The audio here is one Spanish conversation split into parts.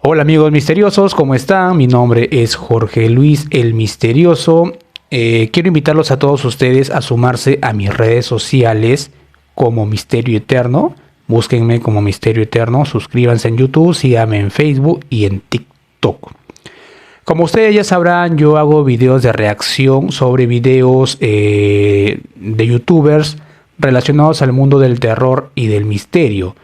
Hola amigos misteriosos, ¿cómo están? Mi nombre es Jorge Luis el Misterioso. Quiero invitarlos a todos ustedes a sumarse a mis redes sociales como Misterio Eterno. Búsquenme como Misterio Eterno, suscríbanse en YouTube, síganme en Facebook y en TikTok. Como ustedes ya sabrán, yo hago videos de reacción sobre videos de youtubers relacionados al mundo del terror y del misterio.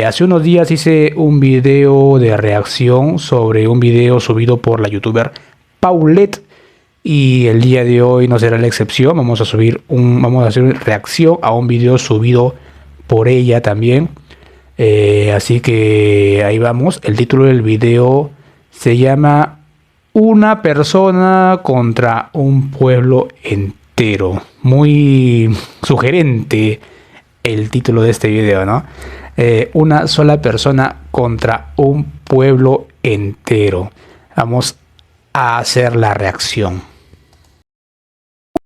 Hace unos días hice un video de reacción sobre un video subido por la youtuber Paulette y el día de hoy no será la excepción. Vamos a hacer reacción a un video subido por ella también. Así que ahí vamos. El título del video se llama Una persona contra un pueblo entero. Muy sugerente el título de este video, ¿no? Una sola persona contra un pueblo entero. Vamos a hacer la reacción.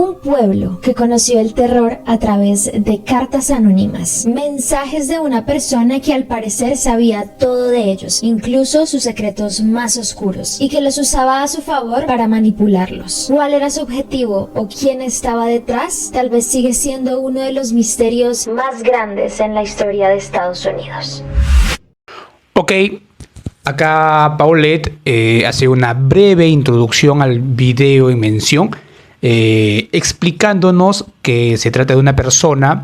Un pueblo que conoció el terror a través de cartas anónimas, mensajes de una persona que al parecer sabía todo de ellos, incluso sus secretos más oscuros, y que los usaba a su favor para manipularlos. ¿Cuál era su objetivo o quién estaba detrás? Tal vez sigue siendo uno de los misterios más grandes en la historia de Estados Unidos. Ok, acá Paulette hace una breve introducción al video en mención. Explicándonos que se trata de una persona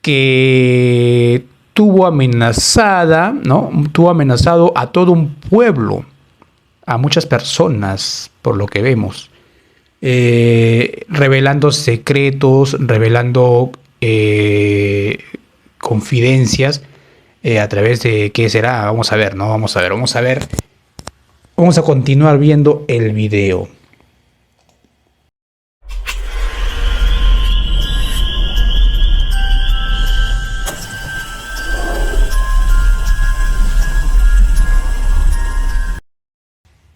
que tuvo amenazada, ¿no? Tuvo amenazado a todo un pueblo, a muchas personas, por lo que vemos, revelando secretos, revelando confidencias a través de ¿qué será? Vamos a ver, ¿no? Vamos a continuar viendo el video.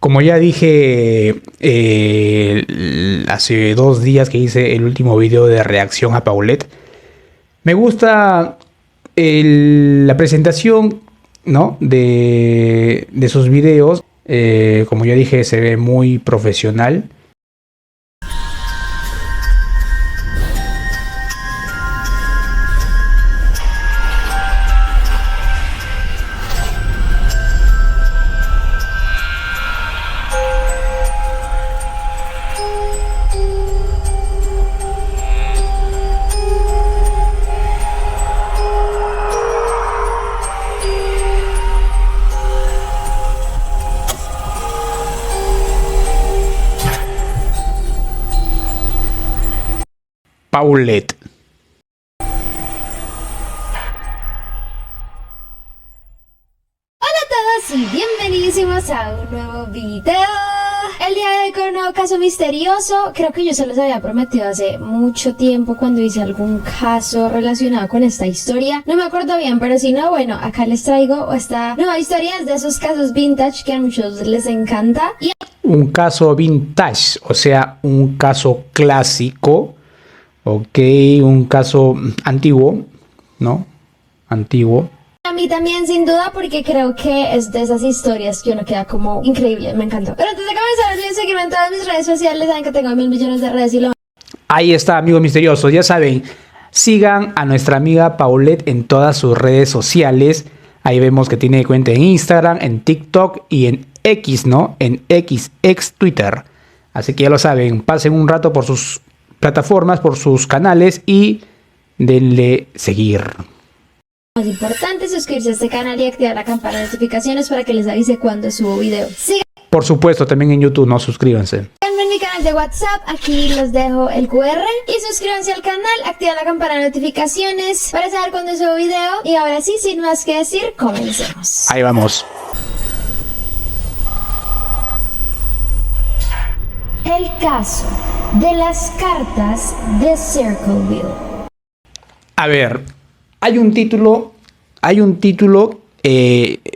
Como ya dije hace 2 días que hice el último video de reacción a Paulette, me gusta la presentación, ¿no? de sus videos. Como ya dije, se ve muy profesional. Paulette. Hola a todos y bienvenidísimos a un nuevo video. El día de hoy con un nuevo caso misterioso. Creo que yo se los había prometido hace mucho tiempo cuando hice algún caso relacionado con esta historia. No me acuerdo bien, pero si no, bueno, acá les traigo esta nueva historia. Es de esos casos vintage que a muchos les encanta. Un caso vintage, o sea, un caso clásico. Ok, un caso antiguo, ¿no? Antiguo. A mí también, sin duda, porque creo que es de esas historias que uno queda como increíble, me encantó. Pero antes de comenzar, olviden seguirme en todas mis redes sociales, saben que tengo 1.000 millones de redes y lo... Ahí está, amigos misteriosos, ya saben, sigan a nuestra amiga Paulette en todas sus redes sociales. Ahí vemos que tiene cuenta en Instagram, en TikTok y en X, ¿no? En X, ex Twitter. Así que ya lo saben, pasen un rato por sus plataformas, por sus canales y denle seguir. Más importante, suscribirse a este canal y activar la campana de notificaciones para que les avise cuando subo video. Síganme Por supuesto, también en YouTube, no, suscríbanse. en mi canal de WhatsApp, aquí les dejo el QR. Y suscríbanse al canal, activen la campana de notificaciones para saber cuando subo video. Y ahora sí, sin más que decir, comencemos. Ahí vamos. El caso de las cartas de Circleville. A ver, hay un título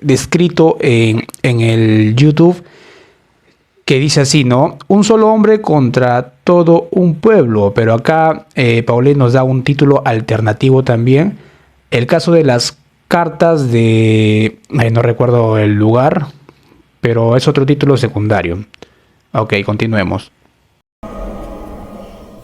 descrito en el YouTube que dice así, ¿no? Un solo hombre contra todo un pueblo. Pero acá Paulette nos da un título alternativo también. El caso de las cartas de... no recuerdo el lugar, pero es otro título secundario. Ok, continuemos.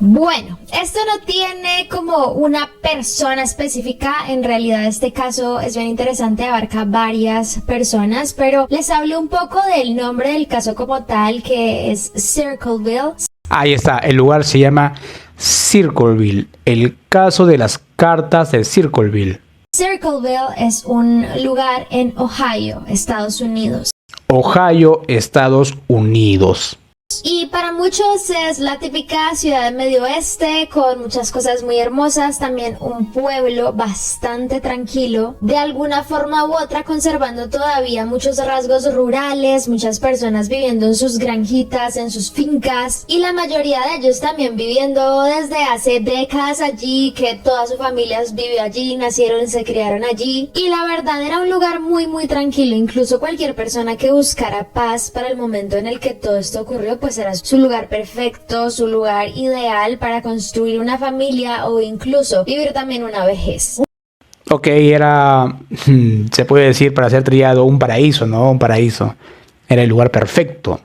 Bueno, esto no tiene como una persona específica, en realidad este caso es bien interesante, abarca varias personas, pero les hablo un poco del nombre del caso como tal, que es Circleville. Ahí está, el lugar se llama Circleville, el caso de las cartas de Circleville. Circleville es un lugar en Ohio, Estados Unidos. Ohio, Estados Unidos. Y para muchos es la típica ciudad del medio oeste con muchas cosas muy hermosas, también un pueblo bastante tranquilo, de alguna forma u otra conservando todavía muchos rasgos rurales, muchas personas viviendo en sus granjitas, en sus fincas y la mayoría de ellos también viviendo desde hace décadas allí, que toda su familia vivió allí, nacieron y se criaron allí y la verdad era un lugar muy tranquilo, incluso cualquier persona que buscara paz para el momento en el que todo esto ocurrió pues era su lugar perfecto, su lugar ideal para construir una familia o incluso vivir también una vejez. Ok, era, se puede decir para ser trillado, un paraíso, ¿no? Un paraíso. Era el lugar perfecto.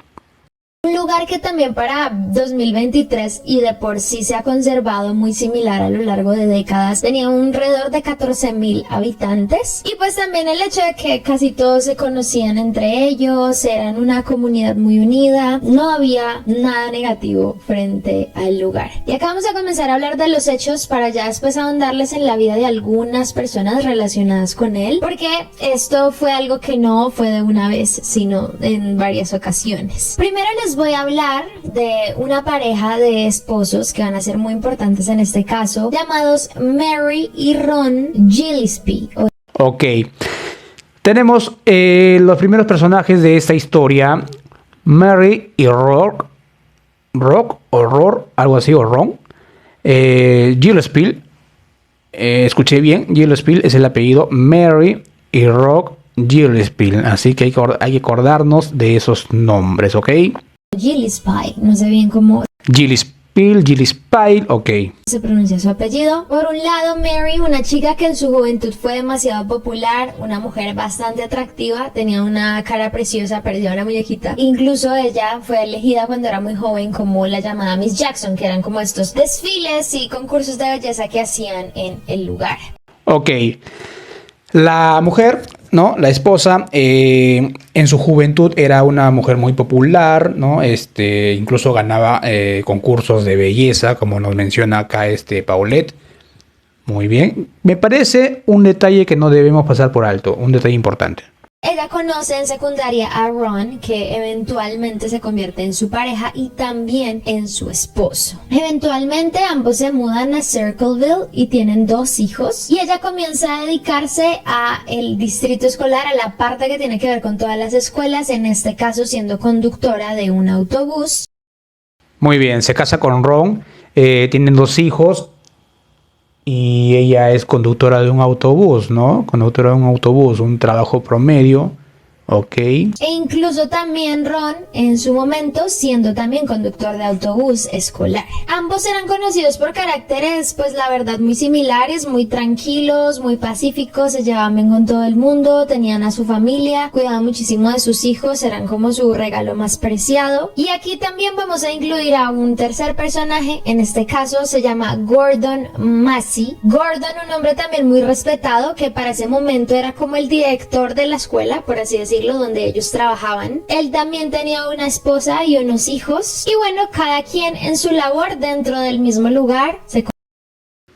Un lugar que también para 2023 y de por sí se ha conservado muy similar a lo largo de décadas. Tenía alrededor de 14,000 habitantes y pues también el hecho de que casi todos se conocían entre ellos, eran una comunidad muy unida, no había nada negativo frente al lugar. Y acá vamos a comenzar a hablar de los hechos para ya después ahondarles en la vida de algunas personas relacionadas con él, porque esto fue algo que no fue de una vez, sino en varias ocasiones. Primero les voy a hablar de una pareja de esposos que van a ser muy importantes en este caso, llamados Mary y Ron Gillespie. Ok, tenemos los primeros personajes de esta historia, Mary y Rock, algo así, o Ron, Gillespie, escuché bien, Gillespie es el apellido, Mary y Rock Gillespie, así que hay que acordarnos de esos nombres, ¿ok? Gillespie, no sé bien cómo Gillespie, ok. se pronuncia su apellido. Por un lado, Mary, una chica que en su juventud fue demasiado popular, una mujer bastante atractiva, tenía una cara preciosa, parecía una muñequita. Incluso ella fue elegida cuando era muy joven como la llamada Miss Jackson, que eran como estos desfiles y concursos de belleza que hacían en el lugar. Ok. La mujer, ¿no? La esposa, en su juventud era una mujer muy popular, ¿no? Incluso ganaba concursos de belleza, como nos menciona acá Paulette. Muy bien. Me parece un detalle que no debemos pasar por alto, un detalle importante. Ella conoce en secundaria a Ron, que eventualmente se convierte en su pareja y también en su esposo. Eventualmente ambos se mudan a Circleville y tienen 2 hijos y ella comienza a dedicarse a el distrito escolar, a la parte que tiene que ver con todas las escuelas, en este caso siendo conductora de un autobús. Muy bien, se casa con Ron, tienen 2 hijos. Y ella es conductora de un autobús, ¿no? Conductora de un autobús, un trabajo promedio, ok. E incluso también Ron, en su momento, siendo también conductor de autobús escolar. Ambos eran conocidos por caracteres, pues la verdad, muy similares, muy tranquilos, muy pacíficos, se llevaban bien con todo el mundo, tenían a su familia, cuidaban muchísimo de sus hijos, eran como su regalo más preciado. Y aquí también vamos a incluir a un tercer personaje, en este caso se llama Gordon Massey. Gordon, un hombre también muy respetado, que para ese momento era como el director de la escuela, por así decirlo, donde ellos trabajaban. Él también tenía una esposa y unos hijos y bueno, cada quien en su labor dentro del mismo lugar.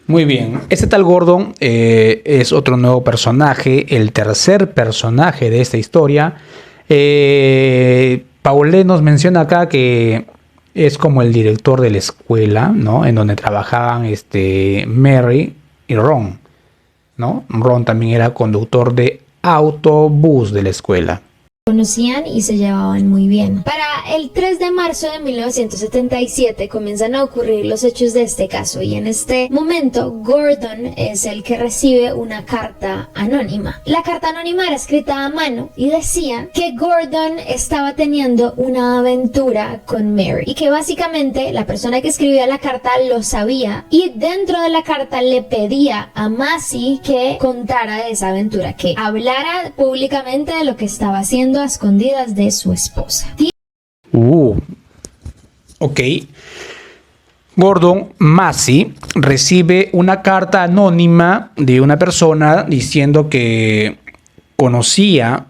Muy bien, este tal Gordon es otro nuevo personaje, el tercer personaje de esta historia. Paulette nos menciona acá que es como el director de la escuela, ¿no? En donde trabajaban Mary y Ron, ¿no? Ron también era conductor de autobús de la escuela. conocían y se llevaban muy bien. Para el 3 de marzo de 1977 comienzan a ocurrir los hechos de este caso y en este momento Gordon es el que recibe una carta anónima. La carta anónima era escrita a mano y decía que Gordon estaba teniendo una aventura con Mary y que básicamente la persona que escribía la carta lo sabía y dentro de la carta le pedía a Massey que contara de esa aventura, que hablara públicamente de lo que estaba haciendo a escondidas de su esposa. Ok. Gordon Massey recibe una carta anónima de una persona diciendo que conocía,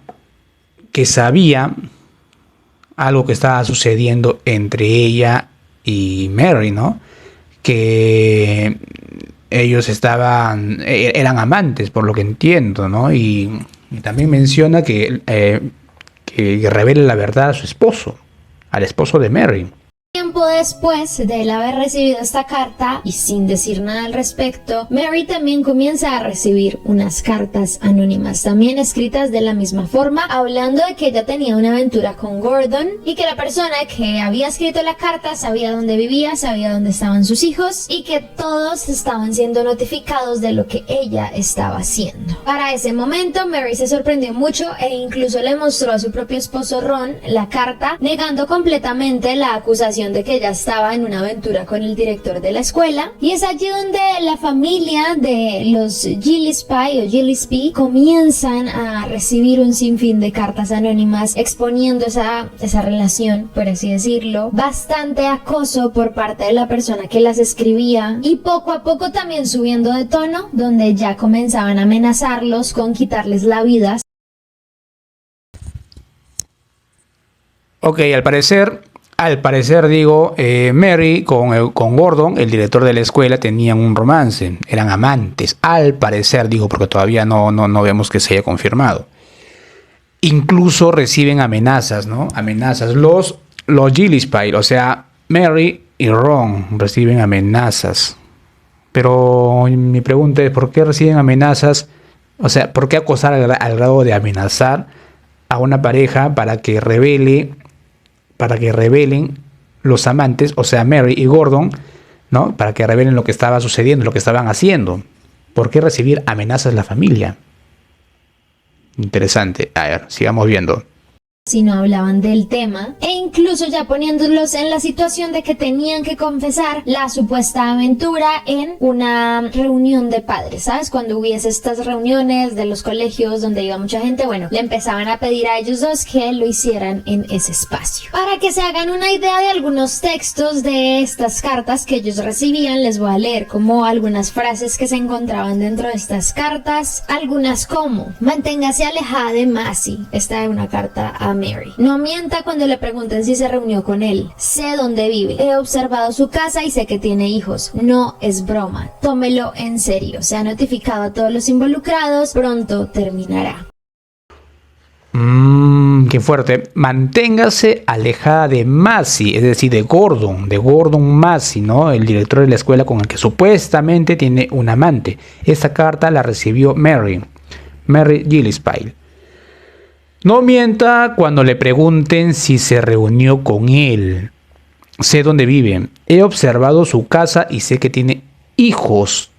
que sabía algo que estaba sucediendo entre ella y Mary, ¿no? Que ellos eran amantes, por lo que entiendo, ¿no? Y también menciona que revele la verdad a su esposo, al esposo de Mary. Tiempo después de él haber recibido esta carta y sin decir nada al respecto, Mary también comienza a recibir unas cartas anónimas, también escritas de la misma forma, hablando de que ella tenía una aventura con Gordon y que la persona que había escrito la carta sabía dónde vivía, sabía dónde estaban sus hijos y que todos estaban siendo notificados de lo que ella estaba haciendo. Para ese momento, Mary se sorprendió mucho e incluso le mostró a su propio esposo Ron la carta, negando completamente la acusación de que ella estaba en una aventura con el director de la escuela, y es allí donde la familia de los Gillespie o Gillespie comienzan a recibir un sinfín de cartas anónimas exponiendo esa relación, por así decirlo, bastante acoso por parte de la persona que las escribía y poco a poco también subiendo de tono, donde ya comenzaban a amenazarlos con quitarles la vida. Ok, al parecer digo, Mary con Gordon, el director de la escuela, tenían un romance, eran amantes, al parecer digo, porque todavía no vemos que se haya confirmado. Incluso reciben amenazas, ¿no? Amenazas. Los Gillespie, o sea, Mary y Ron reciben amenazas. Pero mi pregunta es, ¿por qué reciben amenazas? O sea, ¿por qué acosar al grado de amenazar a una pareja para que revelen los amantes, o sea, Mary y Gordon, ¿no? Para que revelen lo que estaba sucediendo, lo que estaban haciendo? ¿Por qué recibir amenazas la familia? Interesante. A ver, sigamos viendo. Si no hablaban del tema, e incluso ya poniéndolos en la situación de que tenían que confesar la supuesta aventura en una reunión de padres, ¿sabes? Cuando hubiese estas reuniones de los colegios donde iba mucha gente, bueno, le empezaban a pedir a ellos dos que lo hicieran en ese espacio. Para que se hagan una idea de algunos textos de estas cartas que ellos recibían, les voy a leer como algunas frases que se encontraban dentro de estas cartas, algunas como: manténgase alejada de Massey. Esta es una carta a Mary. No mienta cuando le pregunten si se reunió con él. Sé dónde vive. He observado su casa y sé que tiene hijos. No es broma. Tómelo en serio. Se ha notificado a todos los involucrados. Pronto terminará. Qué fuerte. Manténgase alejada de Massey, es decir, de Gordon Massey, ¿no? El director de la escuela con el que supuestamente tiene un amante. Esta carta la recibió Mary Gillespie. No mienta cuando le pregunten si se reunió con él. Sé dónde vive. He observado su casa y sé que tiene hijos.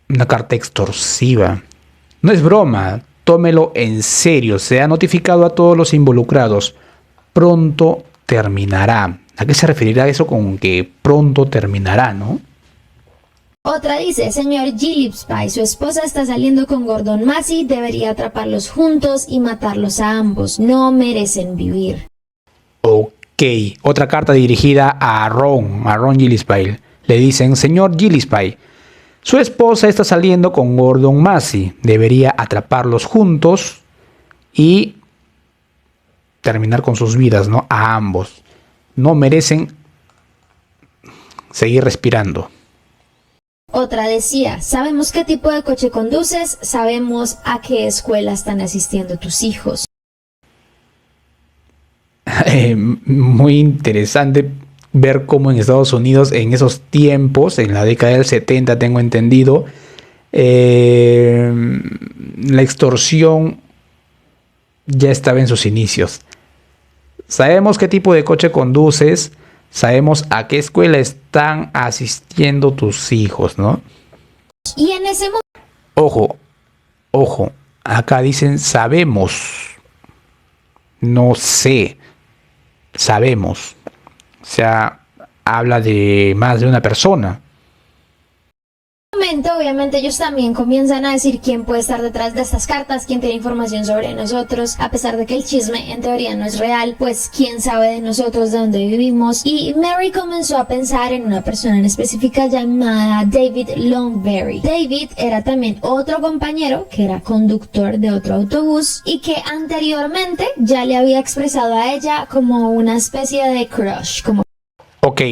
Una carta extorsiva. No es broma. Tómelo en serio. Se ha notificado a todos los involucrados. Pronto terminará. ¿A qué se referirá eso con que pronto terminará, no? Otra dice: señor Gillespie, su esposa está saliendo con Gordon Massey, debería atraparlos juntos y matarlos a ambos. No merecen vivir. Ok, otra carta dirigida a Ron Gillespie. Le dicen: señor Gillespie, su esposa está saliendo con Gordon Massey, debería atraparlos juntos y terminar con sus vidas, ¿no? A ambos. No merecen seguir respirando. Otra decía: sabemos qué tipo de coche conduces, sabemos a qué escuela están asistiendo tus hijos. Muy interesante ver cómo en Estados Unidos en esos tiempos, en la década del 70 tengo entendido, la extorsión ya estaba en sus inicios. Sabemos qué tipo de coche conduces, sabemos a qué escuela están asistiendo tus hijos, ¿no? Y en ese momento... Ojo, acá dicen sabemos, no sé, sabemos. O sea, habla de más de una persona. Obviamente ellos también comienzan a decir quién puede estar detrás de estas cartas, quién tiene información sobre nosotros, a pesar de que el chisme en teoría no es real, pues quién sabe de nosotros, de dónde vivimos. Y Mary comenzó a pensar en una persona en específica llamada David Longberry. David era también otro compañero que era conductor de otro autobús y que anteriormente ya le había expresado a ella como una especie de crush. Ok,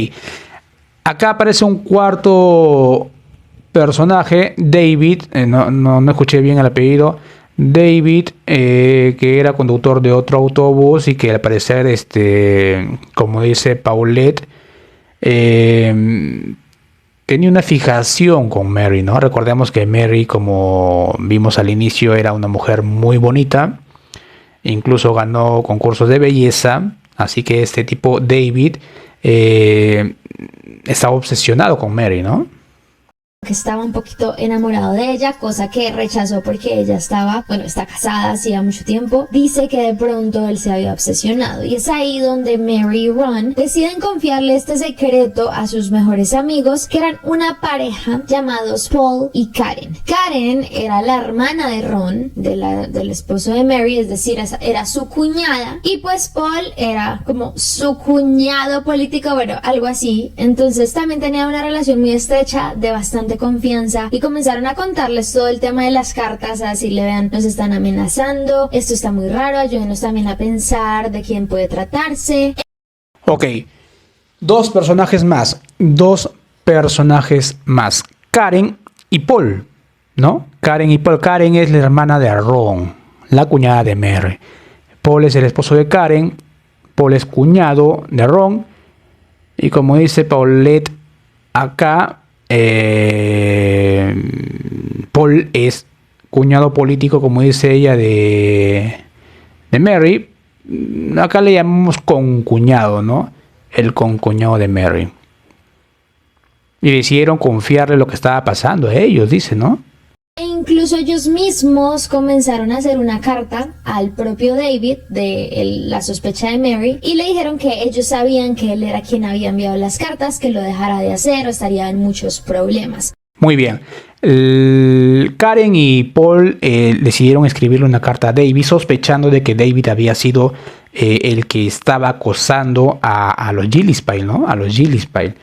acá aparece un cuarto personaje, David, no escuché bien el apellido, David, que era conductor de otro autobús y que al parecer, como dice Paulette, tenía una fijación con Mary, ¿no? Recordemos que Mary, como vimos al inicio, era una mujer muy bonita, incluso ganó concursos de belleza, así que este tipo, David, estaba obsesionado con Mary, ¿no? Que estaba un poquito enamorado de ella, cosa que rechazó porque ella está casada hacía mucho tiempo. Dice que de pronto él se había obsesionado y es ahí donde Mary y Ron deciden confiarle este secreto a sus mejores amigos, que eran una pareja llamados Paul y Karen. Karen era la hermana de Ron, del esposo de Mary, es decir, era su cuñada, y pues Paul era como su cuñado político, bueno, algo así. Entonces también tenía una relación muy estrecha, de bastante confianza, y comenzaron a contarles todo el tema de las cartas, a decirle: vean, nos están amenazando, esto está muy raro, ayúdenos también a pensar de quién puede tratarse. Ok, dos personajes más, Karen y Paul, ¿no? Karen y Paul. Karen es la hermana de Ron, la cuñada de Mary. Paul es el esposo de Karen, Paul es cuñado de Ron, y como dice Paulette acá, Paul es cuñado político, como dice ella, de Mary. Acá le llamamos concuñado, ¿no? El concuñado de Mary. Y decidieron confiarle lo que estaba pasando a ellos, dice, ¿no? E incluso ellos mismos comenzaron a hacer una carta al propio David de la sospecha de Mary, y le dijeron que ellos sabían que él era quien había enviado las cartas, que lo dejara de hacer o estaría en muchos problemas. Muy bien. Karen y Paul decidieron escribirle una carta a David, sospechando de que David había sido el que estaba acosando a los Gillispie, ¿no? A los Gillispie.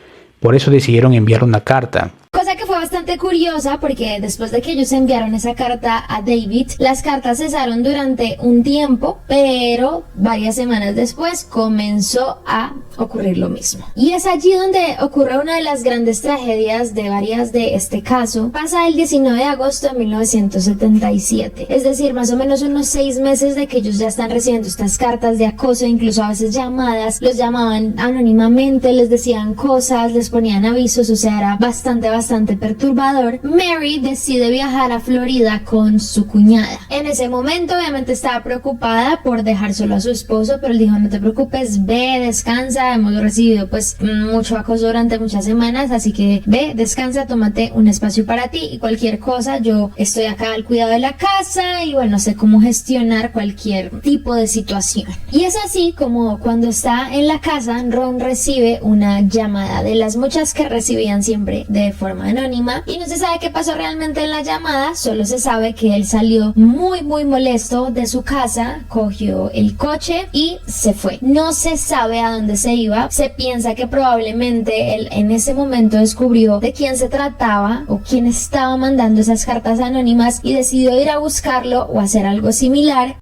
Por eso decidieron enviar una carta. Cosa que fue bastante curiosa, porque después de que ellos enviaron esa carta a David, las cartas cesaron durante un tiempo, pero varias semanas después comenzó a ocurrir lo mismo. Y es allí donde ocurre una de las grandes tragedias de varias de este caso. Pasa el 19 de agosto de 1977, es decir, más o menos unos 6 meses de que ellos ya están recibiendo estas cartas de acoso, incluso a veces llamadas, los llamaban anónimamente, les decían cosas, les ponían avisos, o sea, era bastante perturbador. Mary decide viajar a Florida con su cuñada. En ese momento obviamente estaba preocupada por dejar solo a su esposo, pero él dijo: no te preocupes, ve, descansa, hemos recibido pues mucho acoso durante muchas semanas, así que ve, descansa, tómate un espacio para ti, y cualquier cosa, yo estoy acá al cuidado de la casa y bueno, sé cómo gestionar cualquier tipo de situación. Y es así como cuando está en la casa, Ron recibe una llamada, de las muchas que recibían siempre de forma anónima, y no se sabe qué pasó realmente en la llamada, solo se sabe que él salió muy molesto de su casa, cogió el coche y se fue. No se sabe a dónde se iba, se piensa que probablemente él en ese momento descubrió de quién se trataba o quién estaba mandando esas cartas anónimas y decidió ir a buscarlo o hacer algo similar.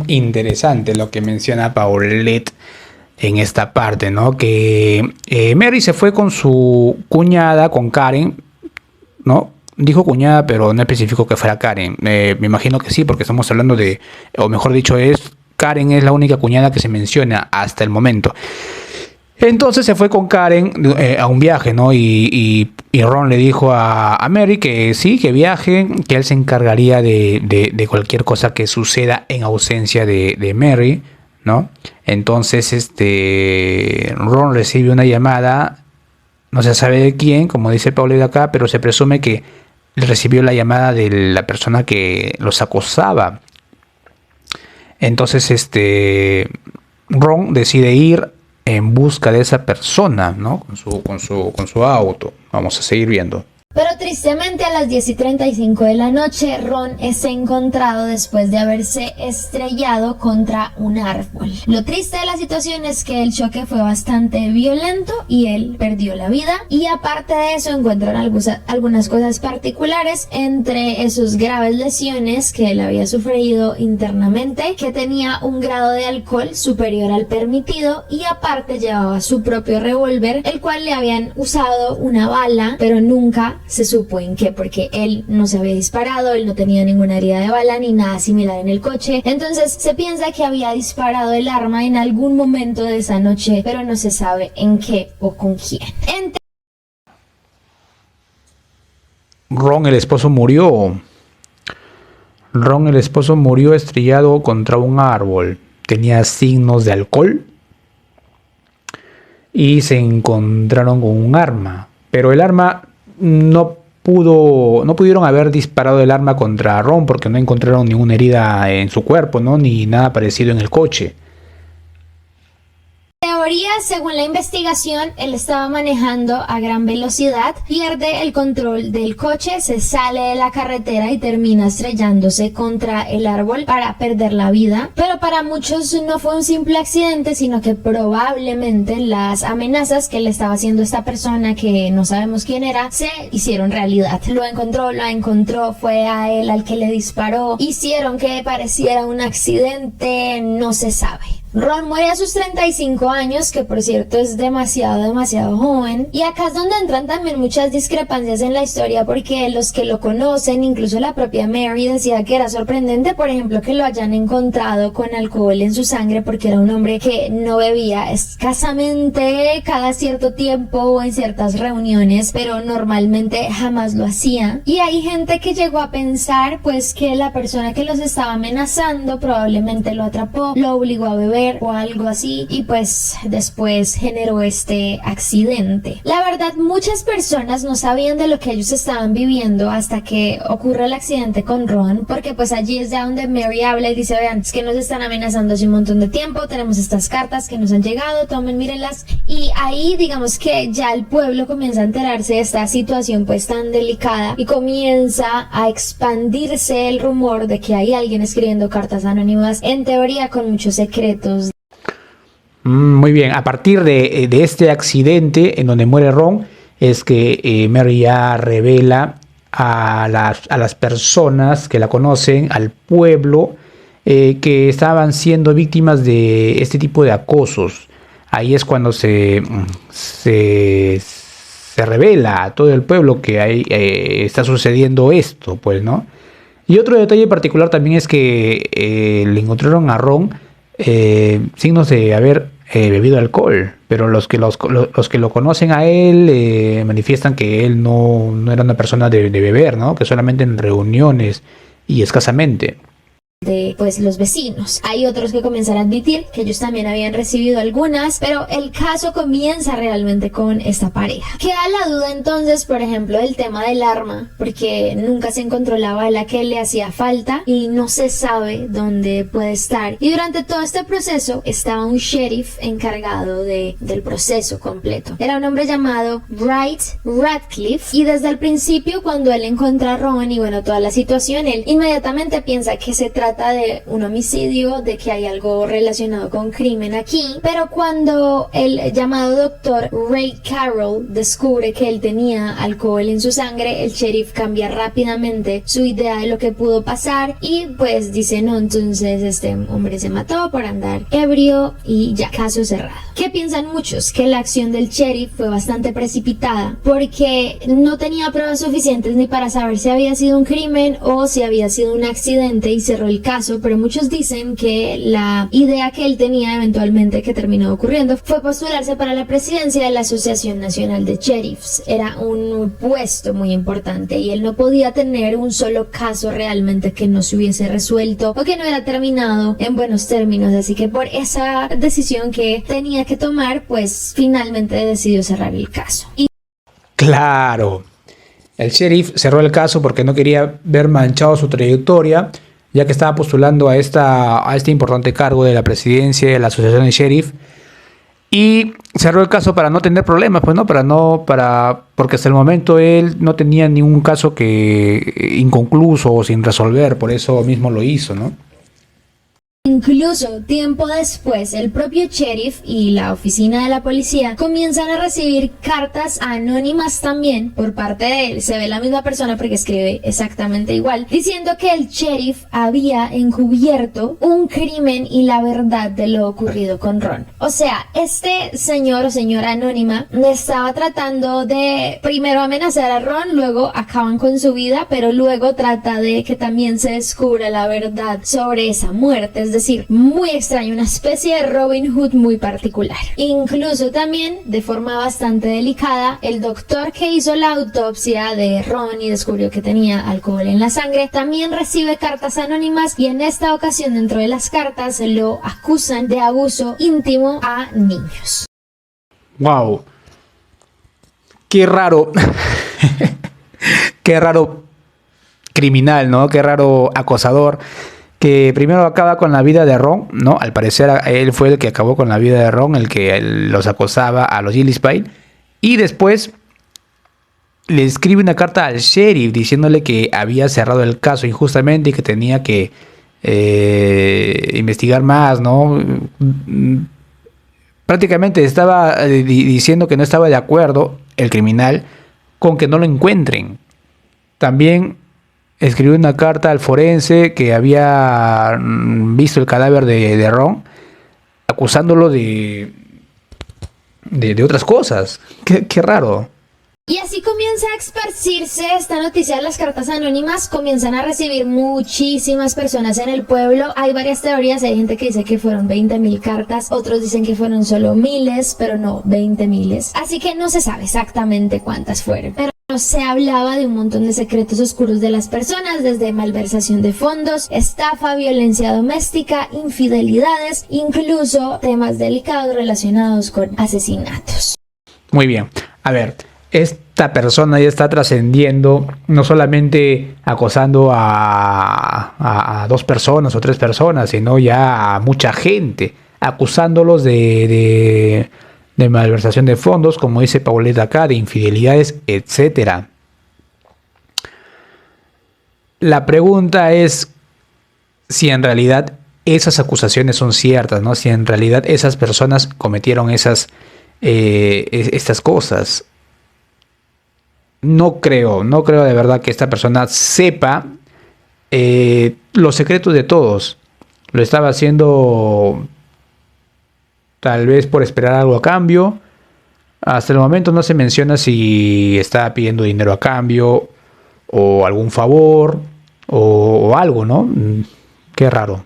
Interesante lo que menciona Paulette en esta parte, ¿no? Que Mary se fue con su cuñada, con Karen, ¿no? Dijo cuñada, pero no especificó que fuera Karen. Me imagino que sí, porque estamos hablando de, o mejor dicho, Karen es la única cuñada que se menciona hasta el momento. Entonces se fue con Karen a un viaje, ¿no? Y Ron le dijo a Mary que sí, que viaje, que él se encargaría de cualquier cosa que suceda en ausencia de Mary, ¿no? Entonces Ron recibe una llamada, no se sabe de quién, como dice Pablo de acá, pero se presume que recibió la llamada de la persona que los acosaba. Entonces Ron decide ir en busca de esa persona, ¿no? Con su auto. Vamos a seguir viendo. Pero tristemente a las 10:35 de la noche, Ron es encontrado después de haberse estrellado contra un árbol. Lo triste de la situación es que el choque fue bastante violento y él perdió la vida. Y aparte de eso encuentran algunas cosas particulares, entre esos graves lesiones que él había sufrido internamente, que tenía un grado de alcohol superior al permitido y aparte llevaba su propio revólver, el cual le habían usado una bala, pero nunca se supo en qué, porque él no se había disparado, él no tenía ninguna herida de bala ni nada similar en el coche. Entonces se piensa que había disparado el arma en algún momento de esa noche, pero no se sabe en qué o con quién. Ron, el esposo, murió. Ron, el esposo, murió estrellado contra un árbol. Tenía signos de alcohol y se encontraron con un arma, pero el arma no pudieron haber disparado el arma contra Ron porque no encontraron ninguna herida en su cuerpo, ¿no? Ni nada parecido en el coche. Teoría, según la investigación, él estaba manejando a gran velocidad, pierde el control del coche, se sale de la carretera y termina estrellándose contra el árbol para perder la vida. Pero para muchos no fue un simple accidente, sino que probablemente las amenazas que le estaba haciendo esta persona, que no sabemos quién era, se hicieron realidad. La encontró, fue a él al que le disparó, hicieron que pareciera un accidente, no se sabe. Ron muere a sus 35 años, que por cierto es demasiado joven. Y acá es donde entran también muchas discrepancias en la historia, porque los que lo conocen, incluso la propia Mary, decía que era sorprendente, por ejemplo, que lo hayan encontrado con alcohol en su sangre, porque era un hombre que no bebía, escasamente cada cierto tiempo o en ciertas reuniones, pero normalmente jamás lo hacía. Y hay gente que llegó a pensar pues que la persona que los estaba amenazando probablemente lo atrapó, lo obligó a beber o algo así, y pues después generó este accidente. La verdad, muchas personas no sabían de lo que ellos estaban viviendo hasta que ocurre el accidente con Ron, porque pues allí es ya donde Mary habla y dice: vean, es que nos están amenazando hace un montón de tiempo, tenemos estas cartas que nos han llegado, tomen, mírenlas. Y ahí digamos que ya el pueblo comienza a enterarse de esta situación pues tan delicada y comienza a expandirse el rumor de que hay alguien escribiendo cartas anónimas, en teoría con muchos secretos. Muy bien, a partir de este accidente en donde muere Ron, es que Mary ya revela a las personas que la conocen, al pueblo, que estaban siendo víctimas de este tipo de acosos. Ahí es cuando se revela a todo el pueblo que ahí está sucediendo esto, pues, ¿no? Y otro detalle particular también es que le encontraron a Ron signos de haber bebido alcohol, pero los que lo conocen a él manifiestan que él no era una persona de beber, ¿no? Que solamente en reuniones y escasamente. De pues los vecinos. Hay otros que comienzan a admitir que ellos también habían recibido algunas, pero el caso comienza realmente con esta pareja. Queda la duda entonces, por ejemplo, del tema del arma, porque nunca se encontró la bala que le hacía falta y no se sabe dónde puede estar. Y durante todo este proceso estaba un sheriff encargado del proceso completo. Era un hombre llamado Wright Radcliffe, y desde el principio, cuando él encuentra a Ron y bueno, toda la situación, él inmediatamente piensa que se trata de un homicidio, de que hay algo relacionado con crimen aquí. Pero cuando el llamado doctor Ray Carroll descubre que él tenía alcohol en su sangre, el sheriff cambia rápidamente su idea de lo que pudo pasar y pues dice: no, entonces este hombre se mató por andar ebrio y ya, caso cerrado. ¿Qué piensan muchos? Que la acción del sheriff fue bastante precipitada, porque no tenía pruebas suficientes ni para saber si había sido un crimen o si había sido un accidente y cerró el el caso, pero muchos dicen que la idea que él tenía eventualmente, que terminó ocurriendo, fue postularse para la presidencia de la Asociación Nacional de Sheriffs. Era un puesto muy importante y él no podía tener un solo caso realmente que no se hubiese resuelto o que no era terminado en buenos términos, así que por esa decisión que tenía que tomar, pues finalmente decidió cerrar el caso. Claro, el sheriff cerró el caso porque no quería ver manchado su trayectoria, ya que estaba postulando a este importante cargo de la presidencia de la Asociación de Sheriff, y cerró el caso para no tener problemas, pues no, porque hasta el momento él no tenía ningún caso inconcluso o sin resolver, por eso mismo lo hizo, ¿no? Incluso tiempo después, el propio sheriff y la oficina de la policía comienzan a recibir cartas anónimas también por parte de él. Se ve la misma persona porque escribe exactamente igual, diciendo que el sheriff había encubierto un crimen y la verdad de lo ocurrido con Ron. O sea, este señor o señora anónima estaba tratando de primero amenazar a Ron, luego acaban con su vida, pero luego trata de que también se descubra la verdad sobre esa muerte. Es decir, muy extraño, una especie de Robin Hood muy particular. Incluso también, de forma bastante delicada, el doctor que hizo la autopsia de Ron y descubrió que tenía alcohol en la sangre, también recibe cartas anónimas, y en esta ocasión, dentro de las cartas, lo acusan de abuso íntimo a niños. Wow, qué raro, qué raro criminal, ¿no? Qué raro acosador, que primero acaba con la vida de Ron, ¿no? Al parecer él fue el que acabó con la vida de Ron, el que los acosaba a los Gillespie, y después le escribe una carta al sheriff diciéndole que había cerrado el caso injustamente y que tenía que investigar más, ¿no? Prácticamente estaba diciendo que no estaba de acuerdo el criminal con que no lo encuentren. También escribió una carta al forense que había visto el cadáver de Ron, acusándolo de otras cosas. Qué raro. Y así comienza a esparcirse esta noticia. Las cartas anónimas comienzan a recibir muchísimas personas en el pueblo. Hay varias teorías, hay gente que dice que fueron 20,000 cartas, otros dicen que fueron solo miles, pero no 20,000. Así que no se sabe exactamente cuántas fueron. Pero se hablaba de un montón de secretos oscuros de las personas, desde malversación de fondos, estafa, violencia doméstica, infidelidades, incluso temas delicados relacionados con asesinatos. Muy bien, a ver, esta persona ya está trascendiendo, no solamente acosando a 2 personas o 3 personas, sino ya a mucha gente, acusándolos de malversación de fondos, como dice Paulette acá, de infidelidades, etcétera. La pregunta es si en realidad esas acusaciones son ciertas, ¿no? Si en realidad esas personas cometieron estas cosas. No creo de verdad que esta persona sepa los secretos de todos. Lo estaba haciendo tal vez por esperar algo a cambio. Hasta el momento no se menciona si está pidiendo dinero a cambio o algún favor o algo, ¿no? Qué raro.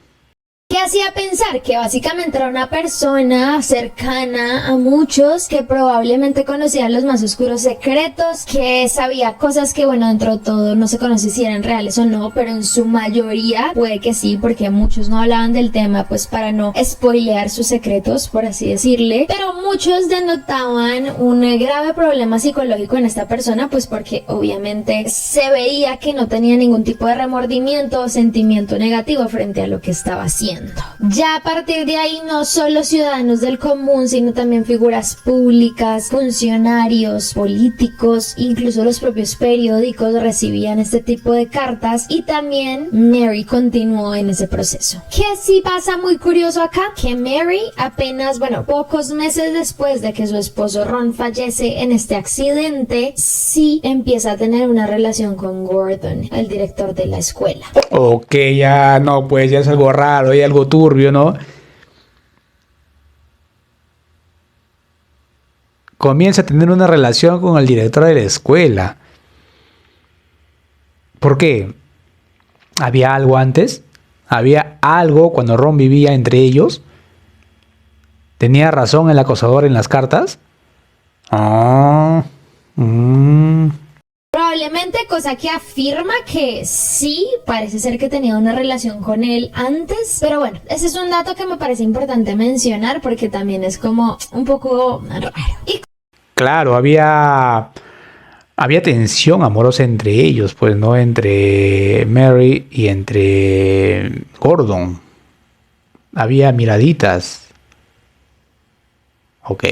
¿Qué hacía pensar? Que básicamente era una persona cercana a muchos, que probablemente conocía los más oscuros secretos, que sabía cosas que, bueno, dentro de todo no se conoce si eran reales o no, pero en su mayoría puede que sí, porque muchos no hablaban del tema, pues para no spoilear sus secretos, por así decirle. Pero muchos denotaban un grave problema psicológico en esta persona, pues porque obviamente se veía que no tenía ningún tipo de remordimiento o sentimiento negativo frente a lo que estaba haciendo. Ya a partir de ahí, no solo ciudadanos del común, sino también figuras públicas, funcionarios, políticos, incluso los propios periódicos recibían este tipo de cartas, y también Mary continuó en ese proceso. ¿Qué sí pasa muy curioso acá? Que Mary apenas, pocos meses después de que su esposo Ron fallece en este accidente, sí empieza a tener una relación con Gordon, el director de la escuela. Ok, ya no, pues ya es algo raro, hay algo turbio, ¿no? Comienza a tener una relación con el director de la escuela. ¿Por qué? ¿Había algo antes? Había algo cuando Ron vivía entre ellos. ¿Tenía razón el acosador en las cartas? Ah, Probablemente, cosa que afirma que sí, parece ser que tenía una relación con él antes, pero bueno, ese es un dato que me parece importante mencionar porque también es como un poco raro. Y claro, había tensión amorosa entre ellos, pues, ¿no? Entre Mary y entre Gordon. Había miraditas. Ok.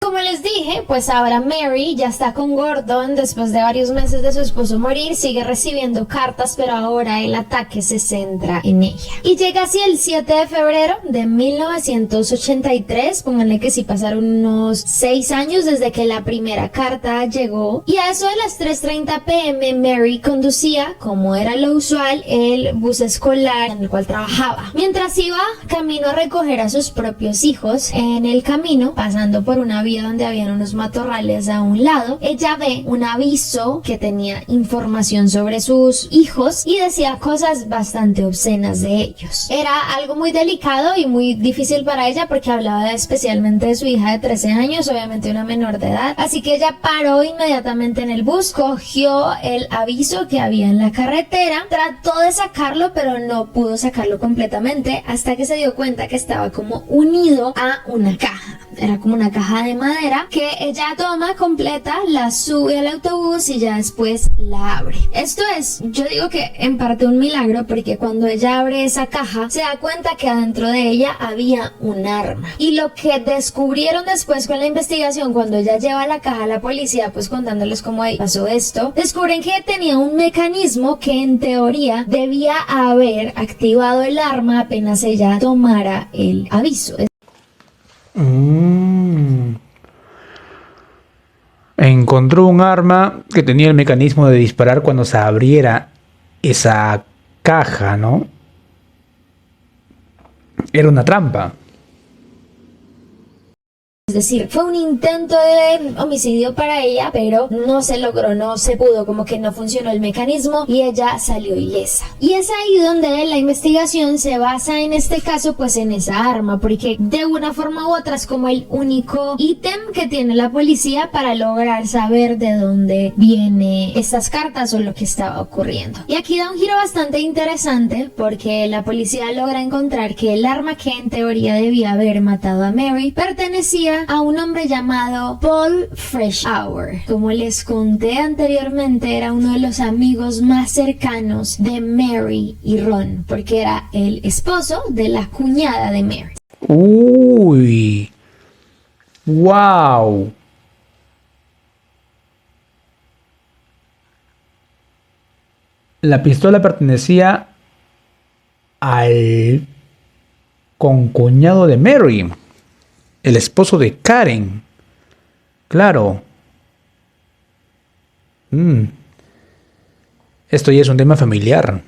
como les dije, pues ahora Mary ya está con Gordon después de varios meses de su esposo morir, sigue recibiendo cartas, pero ahora el ataque se centra en ella. Y llega así el 7 de febrero de 1983, pónganle que sí pasaron unos 6 años desde que la primera carta llegó, y a eso de las 3:30 p.m. Mary conducía, como era lo usual, el bus escolar en el cual trabajaba. Mientras iba camino a recoger a sus propios hijos, en el camino, pasando por una vía donde habían unos matorrales a un lado, ella ve un aviso que tenía información sobre sus hijos y decía cosas bastante obscenas de ellos. Era algo muy delicado y muy difícil para ella porque hablaba especialmente de su hija de 13 años, obviamente una menor de edad, así que ella paró inmediatamente en el bus, cogió el aviso que había en la carretera, trató de sacarlo pero no pudo sacarlo completamente hasta que se dio cuenta que estaba como unido a una caja. Era como una caja de madera que ella toma completa, la sube al autobús y ya después la abre. Esto es, yo digo que en parte un milagro porque cuando ella abre esa caja se da cuenta que adentro de ella había un arma. Y lo que descubrieron después con la investigación, cuando ella lleva la caja a la policía, pues contándoles cómo ahí pasó esto, descubren que tenía un mecanismo que en teoría debía haber activado el arma apenas ella tomara el aviso. Encontró un arma que tenía el mecanismo de disparar cuando se abriera esa caja, ¿no? Era una trampa. Es decir, fue un intento de homicidio para ella, pero no se logró, no se pudo, como que no funcionó el mecanismo y ella salió ilesa. Y es ahí donde la investigación se basa en este caso, pues en esa arma, porque de una forma u otra es como el único ítem que tiene la policía para lograr saber de dónde vienen estas cartas o lo que estaba ocurriendo. Y aquí da un giro bastante interesante porque la policía logra encontrar que el arma que en teoría debía haber matado a Mary pertenecía a un hombre llamado Paul Freshour. Como les conté anteriormente, era uno de los amigos más cercanos de Mary y Ron, porque era el esposo de la cuñada de Mary. Uy, wow. La pistola pertenecía al concuñado de Mary, el esposo de Karen. Claro. Esto ya es un tema familiar.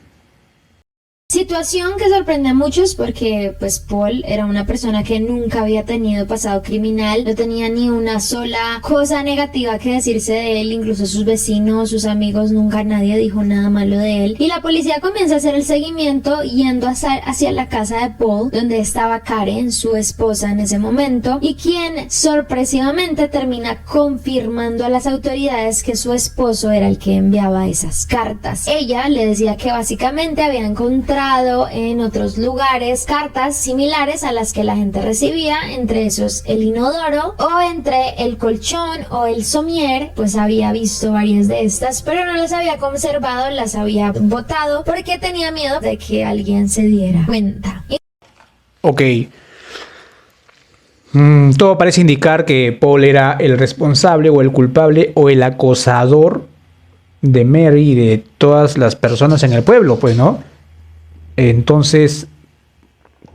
Situación que sorprende a muchos porque pues Paul era una persona que nunca había tenido pasado criminal, no tenía ni una sola cosa negativa que decirse de él, incluso sus vecinos, sus amigos, nunca nadie dijo nada malo de él. Y la policía comienza a hacer el seguimiento yendo hacia la casa de Paul, donde estaba Karen, su esposa en ese momento, y quien sorpresivamente termina confirmando a las autoridades que su esposo era el que enviaba esas cartas. Ella le decía que básicamente había encontrado en otros lugares cartas similares a las que la gente recibía, entre esos el inodoro o entre el colchón o el somier, pues había visto varias de estas, pero no las había conservado, las había botado porque tenía miedo de que alguien se diera cuenta. Ok. Todo parece indicar que Paul era el responsable o el culpable o el acosador de Mary y de todas las personas en el pueblo, pues, ¿no? Entonces,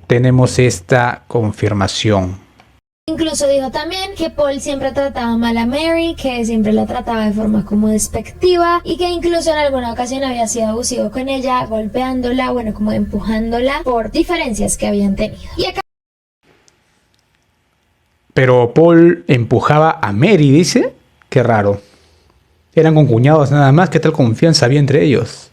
tenemos esta confirmación. Incluso dijo también que Paul siempre trataba mal a Mary, que siempre la trataba de forma como despectiva y que incluso en alguna ocasión había sido abusivo con ella, golpeándola, bueno, como empujándola por diferencias que habían tenido. Y acá... Pero Paul empujaba a Mary, dice. Qué raro. Eran concuñados nada más. ¿Qué tal confianza había entre ellos?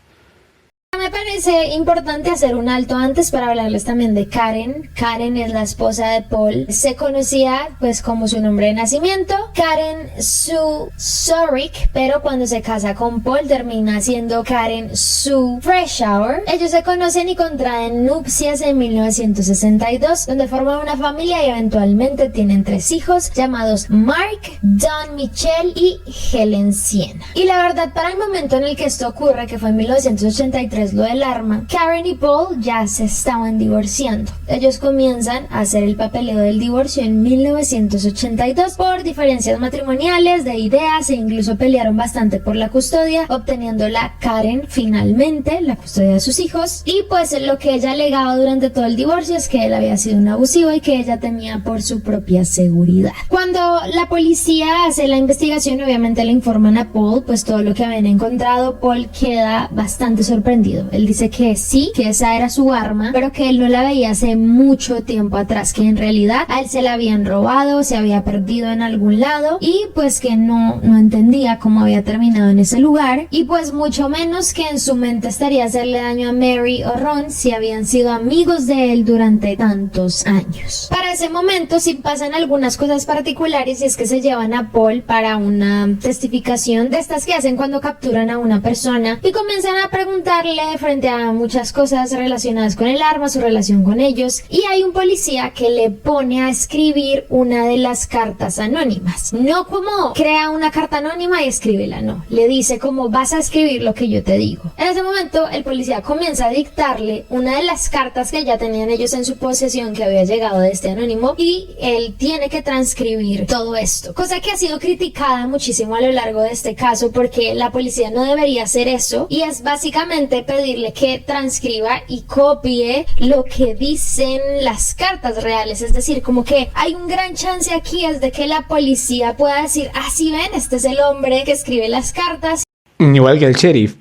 Me parece parece importante hacer un alto antes para hablarles también de Karen. Karen es la esposa de Paul. Se conocía pues como su nombre de nacimiento, Karen Sue Zorick, pero cuando se casa con Paul termina siendo Karen Sue Freshour. Ellos se conocen y contraen nupcias en 1962, donde forman una familia y eventualmente tienen 3 hijos llamados Mark, Don Michelle y Helen Sienna. Y la verdad, para el momento en el que esto ocurre, que fue en 1983 lo del arma, Karen y Paul ya se estaban divorciando. Ellos comienzan a hacer el papeleo del divorcio en 1982 por diferencias matrimoniales, de ideas, e incluso pelearon bastante por la custodia, obteniendo la Karen finalmente la custodia de sus hijos. Y pues lo que ella alegaba durante todo el divorcio es que él había sido un abusivo y que ella temía por su propia seguridad. Cuando la policía hace la investigación, obviamente le informan a Paul pues todo lo que habían encontrado. Paul queda bastante sorprendido. Él dice que sí, que esa era su arma, pero que él no la veía hace mucho tiempo atrás, que en realidad a él se la habían robado, se había perdido en algún lado y pues que no entendía cómo había terminado en ese lugar, y pues mucho menos que en su mente estaría hacerle daño a Mary o Ron si habían sido amigos de él durante tantos años. Para ese momento sí pasan algunas cosas particulares, y es que se llevan a Paul para una testificación de estas que hacen cuando capturan a una persona y comienzan a preguntarle frente a muchas cosas relacionadas con el arma, su relación con ellos, y hay un policía que le pone a escribir una de las cartas anónimas. No como crea una carta anónima y escríbela, no. Le dice como vas a escribir lo que yo te digo. En ese momento el policía comienza a dictarle una de las cartas que ya tenían ellos en su posesión, que había llegado de este anónimo, y él tiene que transcribir todo esto. Cosa que ha sido criticada muchísimo a lo largo de este caso, porque la policía no debería hacer eso, y es básicamente pedirle que transcriba y copie lo que dicen las cartas reales. Es decir, como que hay un gran chance aquí es de que la policía pueda decir, ah, sí ven, este es el hombre que escribe las cartas. Igual que el sheriff.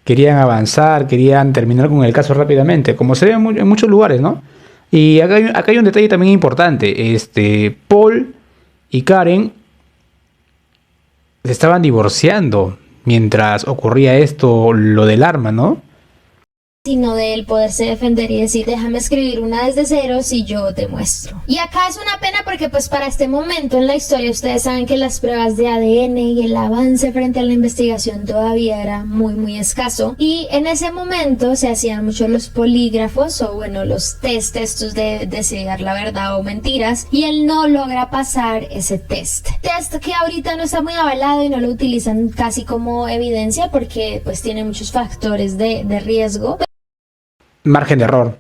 Querían avanzar, querían terminar con el caso rápidamente, como se ve en muchos lugares, ¿no? Y acá hay un detalle también importante. Paul y Karen se estaban divorciando mientras ocurría esto, lo del arma, ¿no? Sino de él poderse defender y decir, déjame escribir una desde cero si yo te muestro. Y acá es una pena porque pues para este momento en la historia ustedes saben que las pruebas de ADN y el avance frente a la investigación todavía era muy escaso, y en ese momento se hacían mucho los polígrafos, o bueno, los test estos de decidir la verdad o mentiras, y él no logra pasar ese test que ahorita no está muy avalado y no lo utilizan casi como evidencia porque pues tiene muchos factores de riesgo. Margen de error.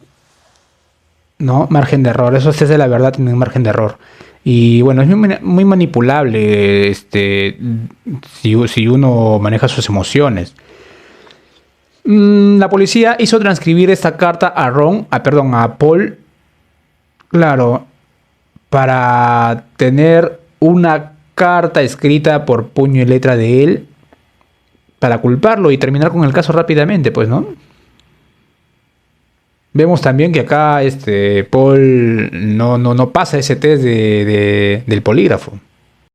No, margen de error. Esos test de la verdad tienen margen de error. Y bueno, es muy manipulable si uno maneja sus emociones. La policía hizo transcribir esta carta a Paul. Claro, para tener una carta escrita por puño y letra de él, para culparlo y terminar con el caso rápidamente, pues, ¿no? Vemos también que acá Paul no pasa ese test del polígrafo.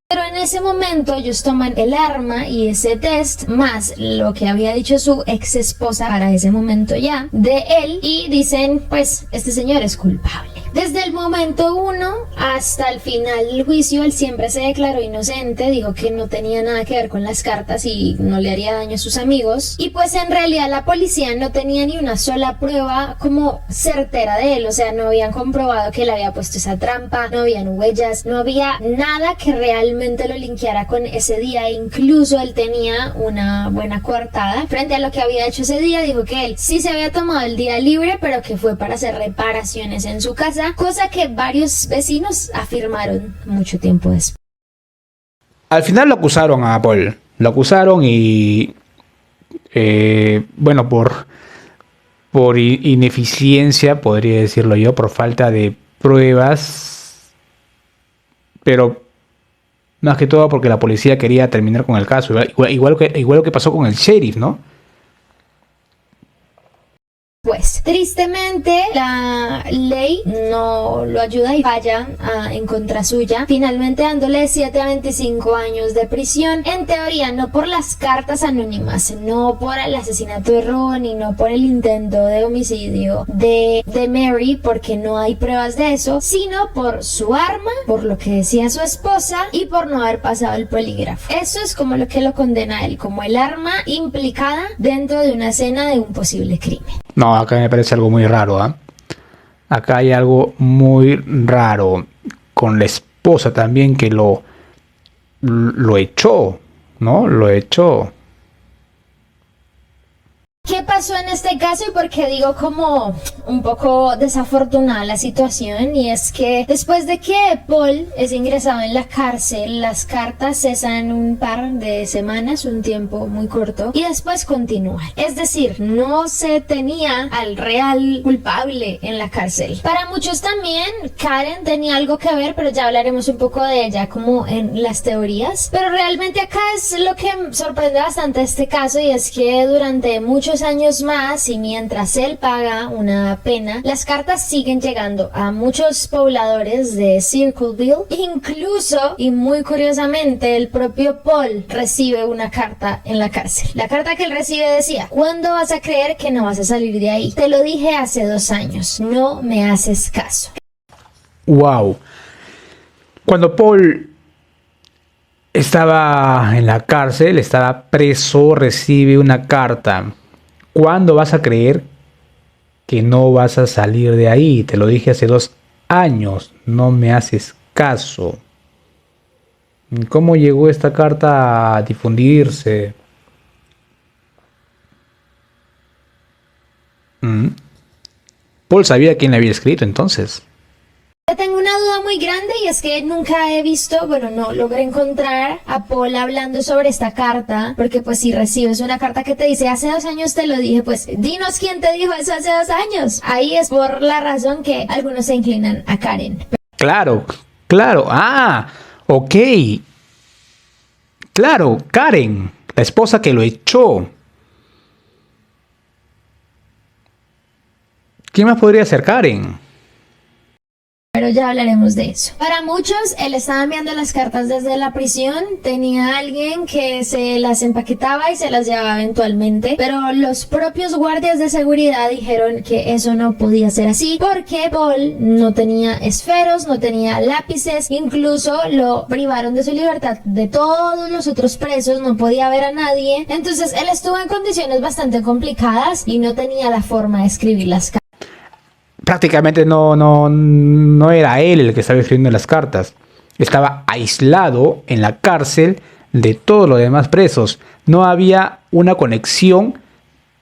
Pero en ese momento ellos toman el arma y ese test, más lo que había dicho su ex esposa para ese momento ya, de él, y dicen, pues, este señor es culpable. Desde el momento 1 hasta el final del juicio, él siempre se declaró inocente, dijo que no tenía nada que ver con las cartas y no le haría daño a sus amigos. Y pues en realidad la policía no tenía ni una sola prueba como certera de él, o sea, no habían comprobado que él había puesto esa trampa, no habían huellas, no había nada que realmente lo linkeara con ese día. Incluso él tenía una buena coartada frente a lo que había hecho ese día. Dijo que él sí se había tomado el día libre, pero que fue para hacer reparaciones en su casa, cosa que varios vecinos afirmaron mucho tiempo después. Al final lo acusaron a Paul. Lo acusaron y bueno, por ineficiencia, podría decirlo yo, por falta de pruebas, pero más que todo porque la policía quería terminar con el caso, igual que pasó con el sheriff, ¿no? Pues Tristemente, la ley no lo ayuda y falla en contra suya, finalmente dándole 7 a 25 años de prisión. En teoría, no por las cartas anónimas, no por el asesinato de Ron y no por el intento de homicidio de Mary, porque no hay pruebas de eso, sino por su arma, por lo que decía su esposa y por no haber pasado el polígrafo. Eso es como lo que lo condena a él, como el arma implicada dentro de una escena de un posible crimen. No, acá me parece algo muy raro, ¿eh? Acá hay algo muy raro con la esposa también, que lo echó, ¿no? Lo echó. ¿Qué pasó en este caso y por qué digo como un poco desafortunada la situación? Y es que después de que Paul es ingresado en la cárcel, las cartas cesan un par de semanas, un tiempo muy corto, y después continúan. Es decir, no se tenía al real culpable en la cárcel. Para muchos también Karen tenía algo que ver, pero ya hablaremos un poco de ella como en las teorías. Pero realmente acá es lo que sorprende bastante este caso, y es que durante muchos años más y mientras él paga una pena, las cartas siguen llegando a muchos pobladores de Circleville. Incluso, y muy curiosamente, el propio Paul recibe una carta en la cárcel. La carta que él recibe decía: ¿cuándo vas a creer que no vas a salir de ahí? Te lo dije hace 2 años, no me haces caso. Wow. Cuando Paul estaba en la cárcel, estaba preso, recibe una carta. ¿Cuándo vas a creer que no vas a salir de ahí? Te lo dije hace 2 años, no me haces caso. ¿Cómo llegó esta carta a difundirse? Paul sabía quién le había escrito entonces. Tengo una duda muy grande, y es que nunca he visto, bueno, no logré encontrar a Paul hablando sobre esta carta, porque pues si recibes una carta que te dice hace 2 años te lo dije, pues dinos quién te dijo eso hace 2 años. Ahí es por la razón que algunos se inclinan a Karen. Claro. Ah, ok. Claro, Karen, la esposa que lo echó. ¿Quién más podría ser Karen? Pero ya hablaremos de eso. Para muchos, él estaba enviando las cartas desde la prisión, tenía alguien que se las empaquetaba y se las llevaba eventualmente, pero los propios guardias de seguridad dijeron que eso no podía ser así, porque Paul no tenía esferos, no tenía lápices, incluso lo privaron de su libertad de todos los otros presos, no podía ver a nadie. Entonces él estuvo en condiciones bastante complicadas y no tenía la forma de escribir las cartas. Prácticamente no era él el que estaba escribiendo las cartas. Estaba aislado en la cárcel de todos los demás presos. No había una conexión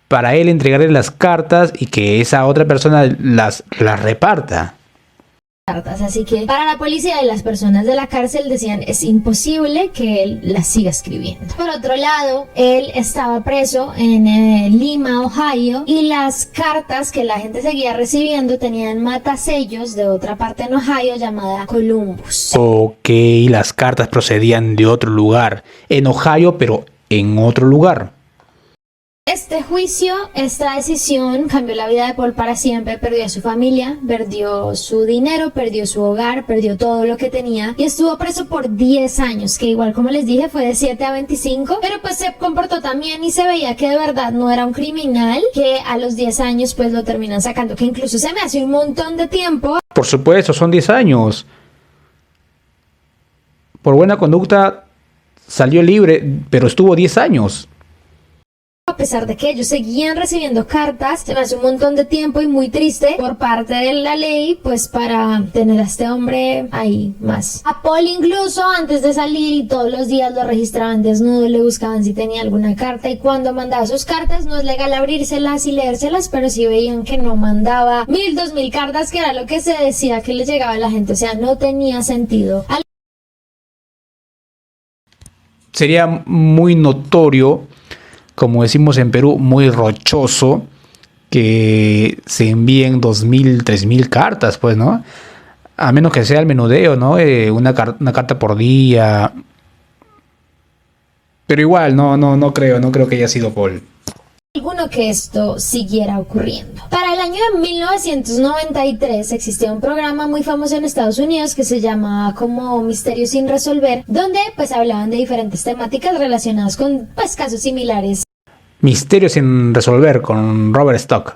para él entregarle las cartas y que esa otra persona las reparta. Así que para la policía y las personas de la cárcel decían es imposible que él las siga escribiendo. Por otro lado, él estaba preso en Lima, Ohio, y las cartas que la gente seguía recibiendo tenían matasellos de otra parte en Ohio llamada Columbus. Ok, las cartas procedían de otro lugar, en Ohio, pero en otro lugar. Este juicio, esta decisión cambió la vida de Paul para siempre. Perdió a su familia, perdió su dinero, perdió su hogar, perdió todo lo que tenía y estuvo preso por 10 años, que igual como les dije fue de 7 a 25, pero pues se comportó también y se veía que de verdad no era un criminal, que a los 10 años pues lo terminan sacando, que incluso se me hace un montón de tiempo. Por supuesto, son 10 años. Por buena conducta salió libre, pero estuvo 10 años. A pesar de que ellos seguían recibiendo cartas, se me hace un montón de tiempo y muy triste por parte de la ley, pues para tener a este hombre ahí más. A Paul incluso antes de salir y todos los días lo registraban desnudo, le buscaban si tenía alguna carta y cuando mandaba sus cartas no es legal abrírselas y leérselas, pero si veían que no mandaba 1000, 2000 cartas, que era lo que se decía que le llegaba a la gente, o sea, no tenía sentido. Sería muy notorio, como decimos en Perú, muy rochoso, que se envíen 2000, 3000 cartas, pues, ¿no? A menos que sea el menudeo, ¿no? Una carta por día. Pero igual, no creo que haya sido Paul. alguno que esto siguiera ocurriendo. Para el año de 1993 existía un programa muy famoso en Estados Unidos que se llamaba como Misterios sin resolver, donde pues hablaban de diferentes temáticas relacionadas con pues casos similares Misterios sin resolver con Robert Stock.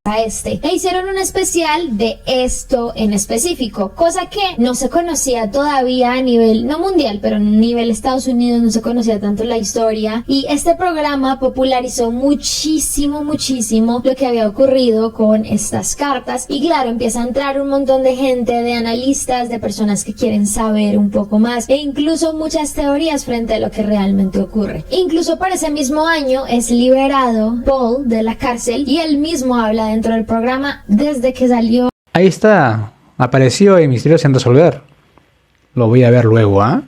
a este, e hicieron un especial de esto en específico, cosa que no se conocía todavía a nivel, no mundial, pero a nivel Estados Unidos no se conocía tanto la historia, y este programa popularizó muchísimo lo que había ocurrido con estas cartas, y claro, empieza a entrar un montón de gente, de analistas, de personas que quieren saber un poco más, e incluso muchas teorías frente a lo que realmente ocurre. Incluso para ese mismo año es liberado Paul de la cárcel, y él mismo habla dentro del programa desde que salió. Ahí está, apareció en Misterios sin resolver. Lo voy a ver luego, ¿ah?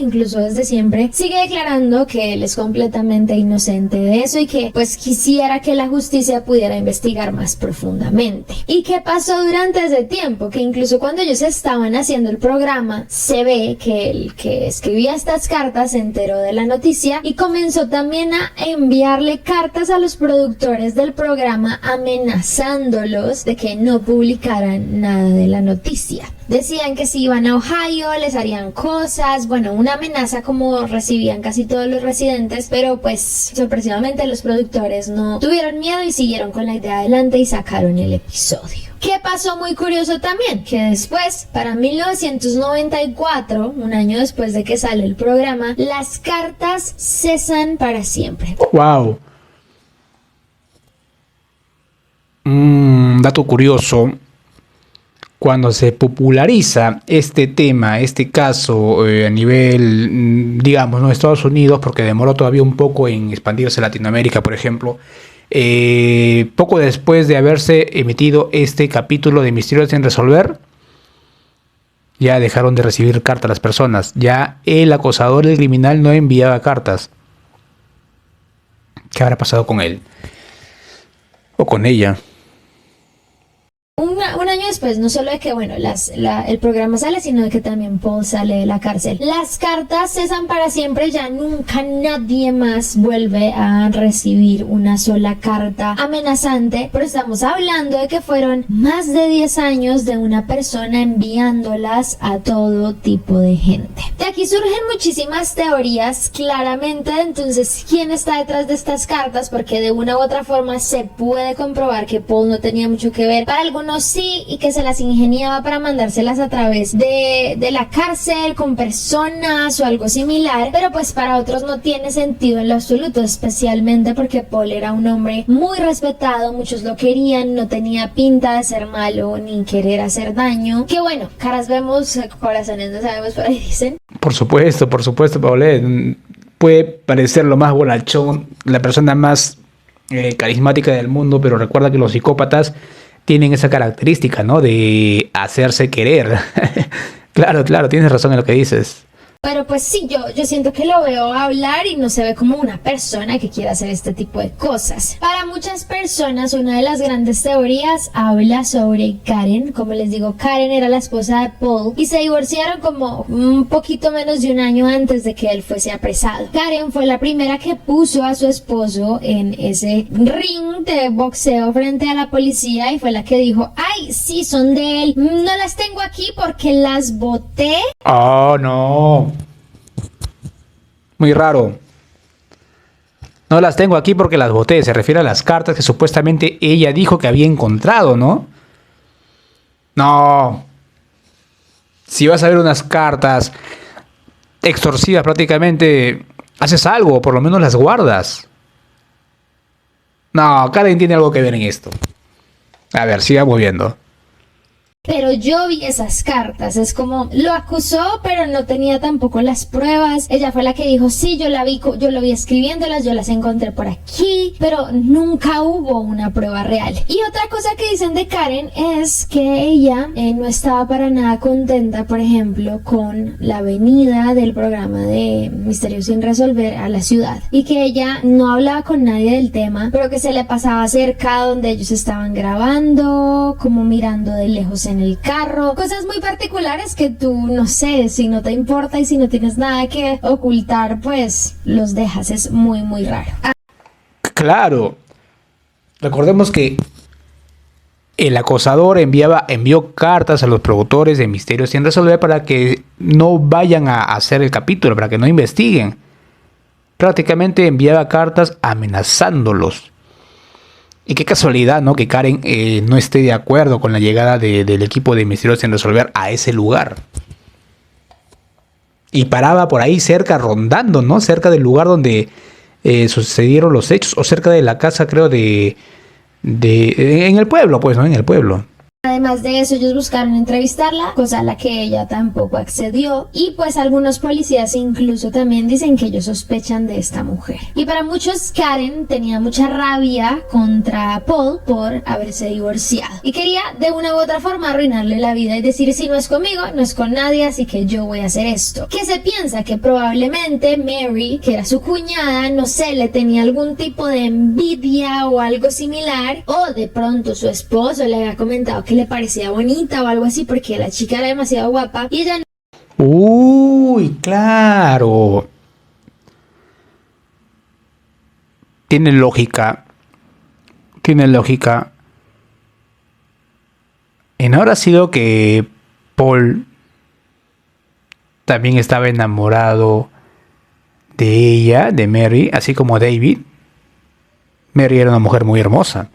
Incluso desde siempre, sigue declarando que él es completamente inocente de eso y que pues quisiera que la justicia pudiera investigar más profundamente. ¿Y qué pasó durante ese tiempo? Que incluso cuando ellos estaban haciendo el programa, se ve que el que escribía estas cartas se enteró de la noticia y comenzó también a enviarle cartas a los productores del programa amenazándolos de que no publicaran nada de la noticia. Decían que si iban a Ohio les harían cosas, bueno, una amenaza como recibían casi todos los residentes, pero pues sorpresivamente los productores no tuvieron miedo y siguieron con la idea adelante y sacaron el episodio. ¿Qué pasó muy curioso también? Que después, para 1994, un año después de que sale el programa, las cartas cesan para siempre. ¡Wow! Dato curioso. Cuando se populariza este tema, este caso a nivel, digamos, ¿no? Estados Unidos, porque demoró todavía un poco en expandirse a Latinoamérica, por ejemplo, poco después de haberse emitido este capítulo de Misterios sin resolver, ya dejaron de recibir cartas las personas. Ya el acosador, el criminal, no enviaba cartas. ¿Qué habrá pasado con él? O con ella. Un año después, no solo de que, bueno, el programa sale, sino de que también Paul sale de la cárcel. Las cartas cesan para siempre, ya nunca nadie más vuelve a recibir una sola carta amenazante, pero estamos hablando de que fueron más de 10 años de una persona enviándolas a todo tipo de gente. De aquí surgen muchísimas teorías, claramente, entonces, ¿quién está detrás de estas cartas? Porque de una u otra forma se puede comprobar que Paul no tenía mucho que ver. Para algunos sí, y que se las ingeniaba para mandárselas a través de la cárcel con personas o algo similar, pero pues para otros no tiene sentido en lo absoluto, especialmente porque Paul era un hombre muy respetado, muchos lo querían, no tenía pinta de ser malo ni querer hacer daño, que bueno, caras vemos, corazones no sabemos, por ahí dicen. Por supuesto, Paulette, puede parecer lo más bonachón, la persona más carismática del mundo, pero recuerda que los psicópatas tienen esa característica, ¿no? De hacerse querer. Claro, tienes razón en lo que dices. Pero pues sí, yo siento que lo veo hablar y no se ve como una persona que quiera hacer este tipo de cosas. Para muchas personas, una de las grandes teorías habla sobre Karen. Como les digo, Karen era la esposa de Paul y se divorciaron como un poquito menos de un año antes de que él fuese apresado. Karen fue la primera que puso a su esposo en ese ring de boxeo frente a la policía y fue la que dijo, ay, sí, son de él. No las tengo aquí porque las boté. Oh, no. Muy raro. No las tengo aquí porque las boté. Se refiere a las cartas que supuestamente ella dijo que había encontrado, ¿no? No. Si vas a ver unas cartas extorsivas prácticamente, haces algo, por lo menos las guardas. No, Karen tiene algo que ver en esto. A ver, sigamos viendo. Pero yo vi esas cartas, es como, lo acusó, pero no tenía tampoco las pruebas. Ella fue la que dijo, sí, yo lo vi escribiéndolas, yo las encontré por aquí, pero nunca hubo una prueba real. Y otra cosa que dicen de Karen es que ella no estaba para nada contenta, por ejemplo, con la venida del programa de Misterios sin resolver a la ciudad. Y que ella no hablaba con nadie del tema, pero que se le pasaba cerca donde ellos estaban grabando, como mirando de lejos en el carro, cosas muy particulares que tú, no sé, si no te importa y si no tienes nada que ocultar, pues los dejas, es muy raro. Claro. Recordemos que el acosador envió cartas a los productores de Misterios sin resolver para que no vayan a hacer el capítulo, para que no investiguen. Prácticamente enviaba cartas amenazándolos. Y qué casualidad, ¿no? Que Karen no esté de acuerdo con la llegada del equipo de Misterios sin resolver a ese lugar. Y paraba por ahí cerca, rondando, ¿no? Cerca del lugar donde sucedieron los hechos, o cerca de la casa, creo, en el pueblo, pues, ¿no? En el pueblo. Además de eso, ellos buscaron entrevistarla, cosa a la que ella tampoco accedió, y pues algunos policías incluso también dicen que ellos sospechan de esta mujer. Y para muchos, Karen tenía mucha rabia contra Paul por haberse divorciado y quería de una u otra forma arruinarle la vida y decir: si no es conmigo, no es con nadie, así que yo voy a hacer esto. Que se piensa que probablemente Mary, que era su cuñada, no sé, le tenía algún tipo de envidia o algo similar, o de pronto su esposo le había comentado que le parecía bonita o algo así porque la chica era demasiado guapa y ella... Uy, claro. Tiene lógica. Tiene lógica. ¿Y no habrá sido que Paul también estaba enamorado de ella, de Mary, así como David? Mary era una mujer muy hermosa.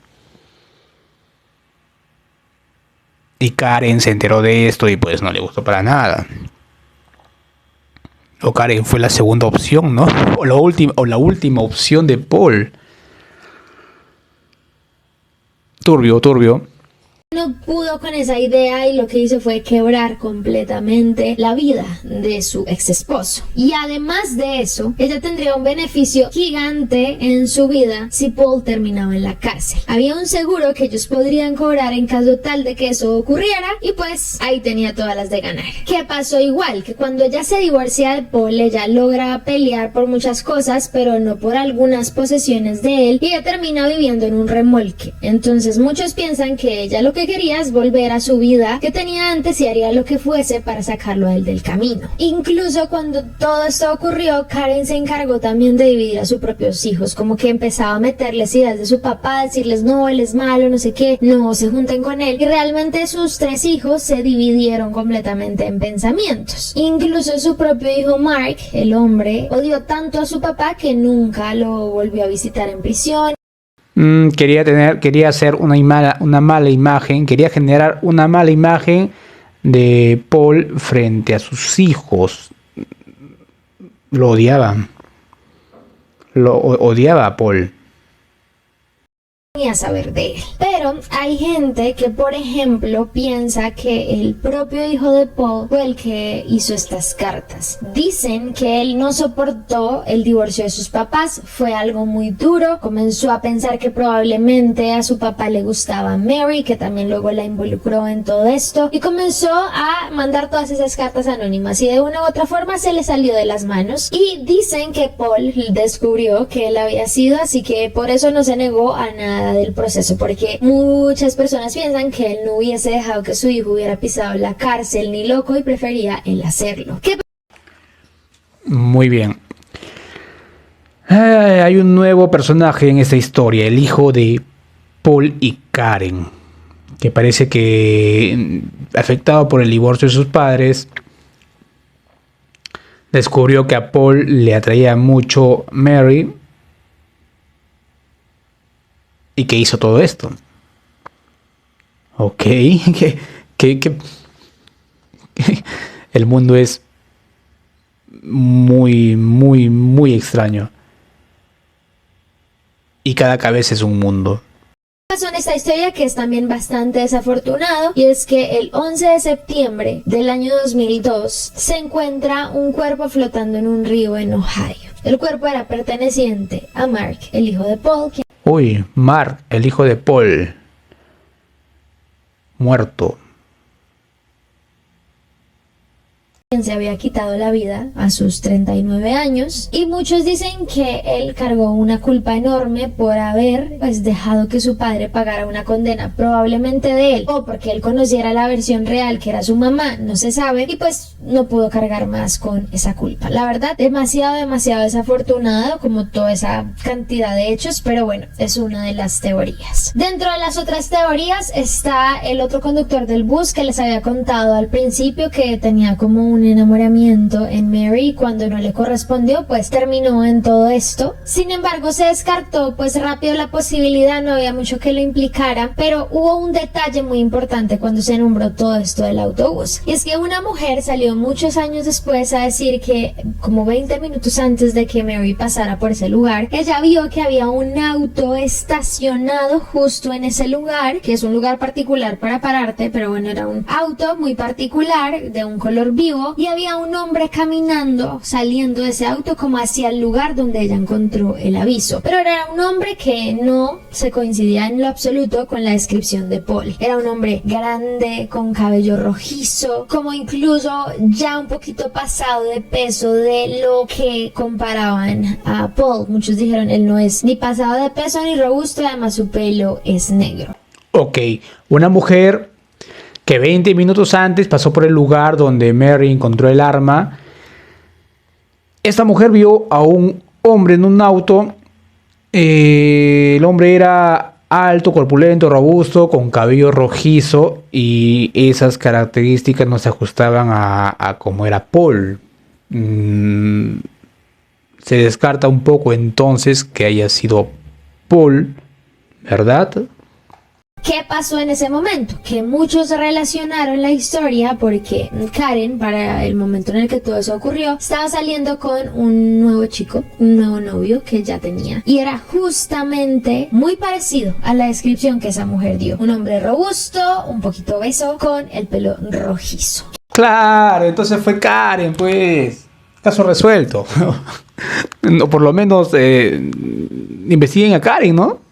Y Karen se enteró de esto y pues no le gustó para nada. O Karen fue la segunda opción, ¿no? O la última opción de Paul. Turbio, turbio. No pudo con esa idea y lo que hizo fue quebrar completamente la vida de su ex esposo. Y además de eso, ella tendría un beneficio gigante en su vida si Paul terminaba en la cárcel. Había un seguro que ellos podrían cobrar en caso tal de que eso ocurriera y pues ahí tenía todas las de ganar. ¿Qué pasó? Igual que cuando ella se divorcia de Paul, ella logra pelear por muchas cosas, pero no por algunas posesiones de él, y ella termina viviendo en un remolque. Entonces muchos piensan que ella lo que quería es volver a su vida que tenía antes y haría lo que fuese para sacarlo a él del camino. Incluso cuando todo esto ocurrió, Karen se encargó también de dividir a sus propios hijos, como que empezaba a meterles ideas de su papá, decirles no, él es malo, no sé qué, no se junten con él, y realmente sus 3 hijos se dividieron completamente en pensamientos. Incluso su propio hijo Mark, el hombre, odió tanto a su papá que nunca lo volvió a visitar en prisión. Quería hacer una mala imagen, quería generar una mala imagen de Paul frente a sus hijos. Lo odiaba. Odiaba a Paul. A saber de él. Pero hay gente que, por ejemplo, piensa que el propio hijo de Paul fue el que hizo estas cartas. Dicen que él no soportó el divorcio de sus papás, fue algo muy duro, comenzó a pensar que probablemente a su papá le gustaba Mary, que también luego la involucró en todo esto, y comenzó a mandar todas esas cartas anónimas y de una u otra forma se le salió de las manos. Y dicen que Paul descubrió que él había sido, así que por eso no se negó a nada del proceso, porque muchas personas piensan que él no hubiese dejado que su hijo hubiera pisado la cárcel ni loco y prefería él hacerlo. Muy bien. Hay un nuevo personaje en esta historia, el hijo de Paul y Karen, que parece que, afectado por el divorcio de sus padres, descubrió que a Paul le atraía mucho Mary y que hizo todo esto. Ok, el mundo es muy extraño. Y cada cabeza es un mundo. Pasó en esta historia que es también bastante desafortunado, y es que el 11 de septiembre del año 2002 se encuentra un cuerpo flotando en un río en Ohio. El cuerpo era perteneciente a Mark, el hijo de Paul. Uy, Mark, el hijo de Paul, muerto. se había quitado la vida a sus 39 años, y muchos dicen que él cargó una culpa enorme por haber dejado que su padre pagara una condena, probablemente de él, o porque él conociera la versión real que era su mamá, no se sabe, y pues no pudo cargar más con esa culpa. La verdad, demasiado desafortunado como toda esa cantidad de hechos, pero bueno, es una de las teorías. Dentro de las otras teorías está el otro conductor del bus que les había contado al principio que tenía como un enamoramiento en Mary, cuando no le correspondió pues terminó en todo esto. Sin embargo, se descartó pues rápido la posibilidad, no había mucho que lo implicara, pero hubo un detalle muy importante cuando se nombró todo esto del autobús, y es que una mujer salió muchos años después a decir que como 20 minutos antes de que Mary pasara por ese lugar, ella vio que había un auto estacionado justo en ese lugar, que es un lugar particular para pararte, pero bueno, era un auto muy particular de un color vivo, y había un hombre caminando, saliendo de ese auto como hacia el lugar donde ella encontró el aviso. Pero era un hombre que no se coincidía en lo absoluto con la descripción de Paul. Era un hombre grande, con cabello rojizo, como incluso ya un poquito pasado de peso de lo que comparaban a Paul. Muchos dijeron, él no es ni pasado de peso ni robusto, y además su pelo es negro. Ok, una mujer que 20 minutos antes pasó por el lugar donde Mary encontró el arma. Esta mujer vio a un hombre en un auto. El hombre era alto, corpulento, robusto, con cabello rojizo, y esas características no se ajustaban a cómo era Paul. Se descarta un poco entonces que haya sido Paul, ¿verdad? ¿Qué pasó en ese momento? Que muchos relacionaron la historia porque Karen, para el momento en el que todo eso ocurrió, estaba saliendo con un nuevo chico, un nuevo novio que ya tenía, y era justamente muy parecido a la descripción que esa mujer dio. Un hombre robusto, un poquito obeso, con el pelo rojizo. Claro, entonces fue Karen, pues. Caso resuelto. No, por lo menos investiguen a Karen, ¿no?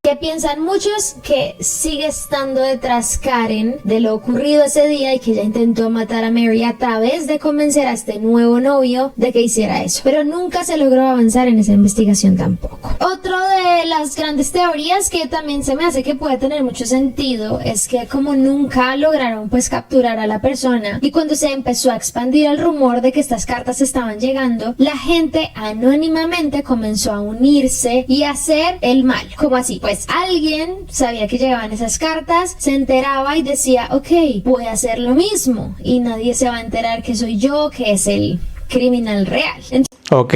¿Qué piensan muchos? Que sigue estando detrás Karen de lo ocurrido ese día, y que ella intentó matar a Mary a través de convencer a este nuevo novio de que hiciera eso. Pero nunca se logró avanzar en esa investigación tampoco. Otro de las grandes teorías que también se me hace que puede tener mucho sentido es que como nunca lograron pues capturar a la persona, y cuando se empezó a expandir el rumor de que estas cartas estaban llegando, la gente anónimamente comenzó a unirse y a hacer el mal. ¿Cómo así? Pues alguien sabía que llegaban esas cartas, se enteraba y decía, ok, voy a hacer lo mismo, y nadie se va a enterar que soy yo, que es el criminal real. Ok,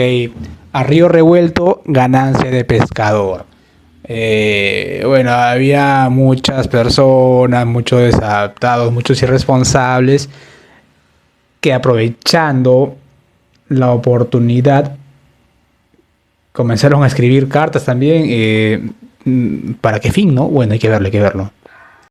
a río revuelto, ganancia de pescador. Bueno, había muchas personas, muchos desadaptados, muchos irresponsables que, aprovechando la oportunidad, comenzaron a escribir cartas también. ¿Para qué fin, no? Bueno, hay que verlo.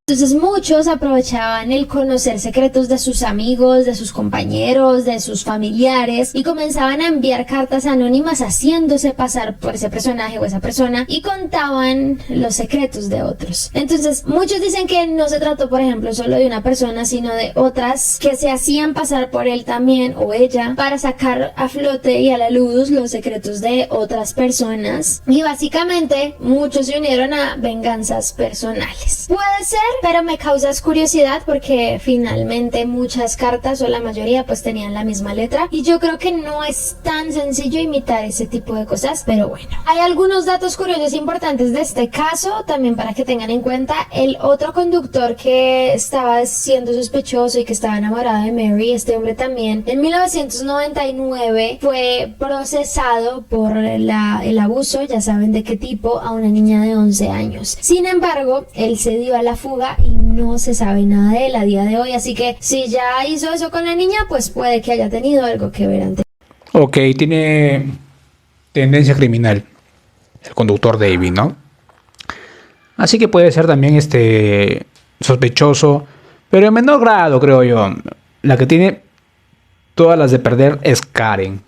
Entonces muchos aprovechaban el conocer secretos de sus amigos, de sus compañeros, de sus familiares, y comenzaban a enviar cartas anónimas haciéndose pasar por ese personaje o esa persona, y contaban los secretos de otros. Entonces muchos dicen que no se trató, por ejemplo, solo de una persona, sino de otras que se hacían pasar por él también o ella, para sacar a flote y a la luz los secretos de otras personas, y básicamente muchos se unieron a venganzas personales. Puede ser, pero me causas curiosidad porque finalmente muchas cartas, o la mayoría, pues tenían la misma letra, y yo creo que no es tan sencillo imitar ese tipo de cosas, pero bueno. Hay algunos datos curiosos importantes de este caso también para que tengan en cuenta. El otro conductor que estaba siendo sospechoso y que estaba enamorado de Mary, este hombre también, en 1999 fue procesado por el abuso, ya saben de qué tipo, a una niña de 11 años. Sin embargo, él se dio a la fuga y no se sabe nada de él a día de hoy, así que si ya hizo eso con la niña, pues puede que haya tenido algo que ver antes. Ok, tiene tendencia criminal el conductor David, ¿no? Así que puede ser también sospechoso, pero en menor grado, creo yo. La que tiene todas las de perder es Karen.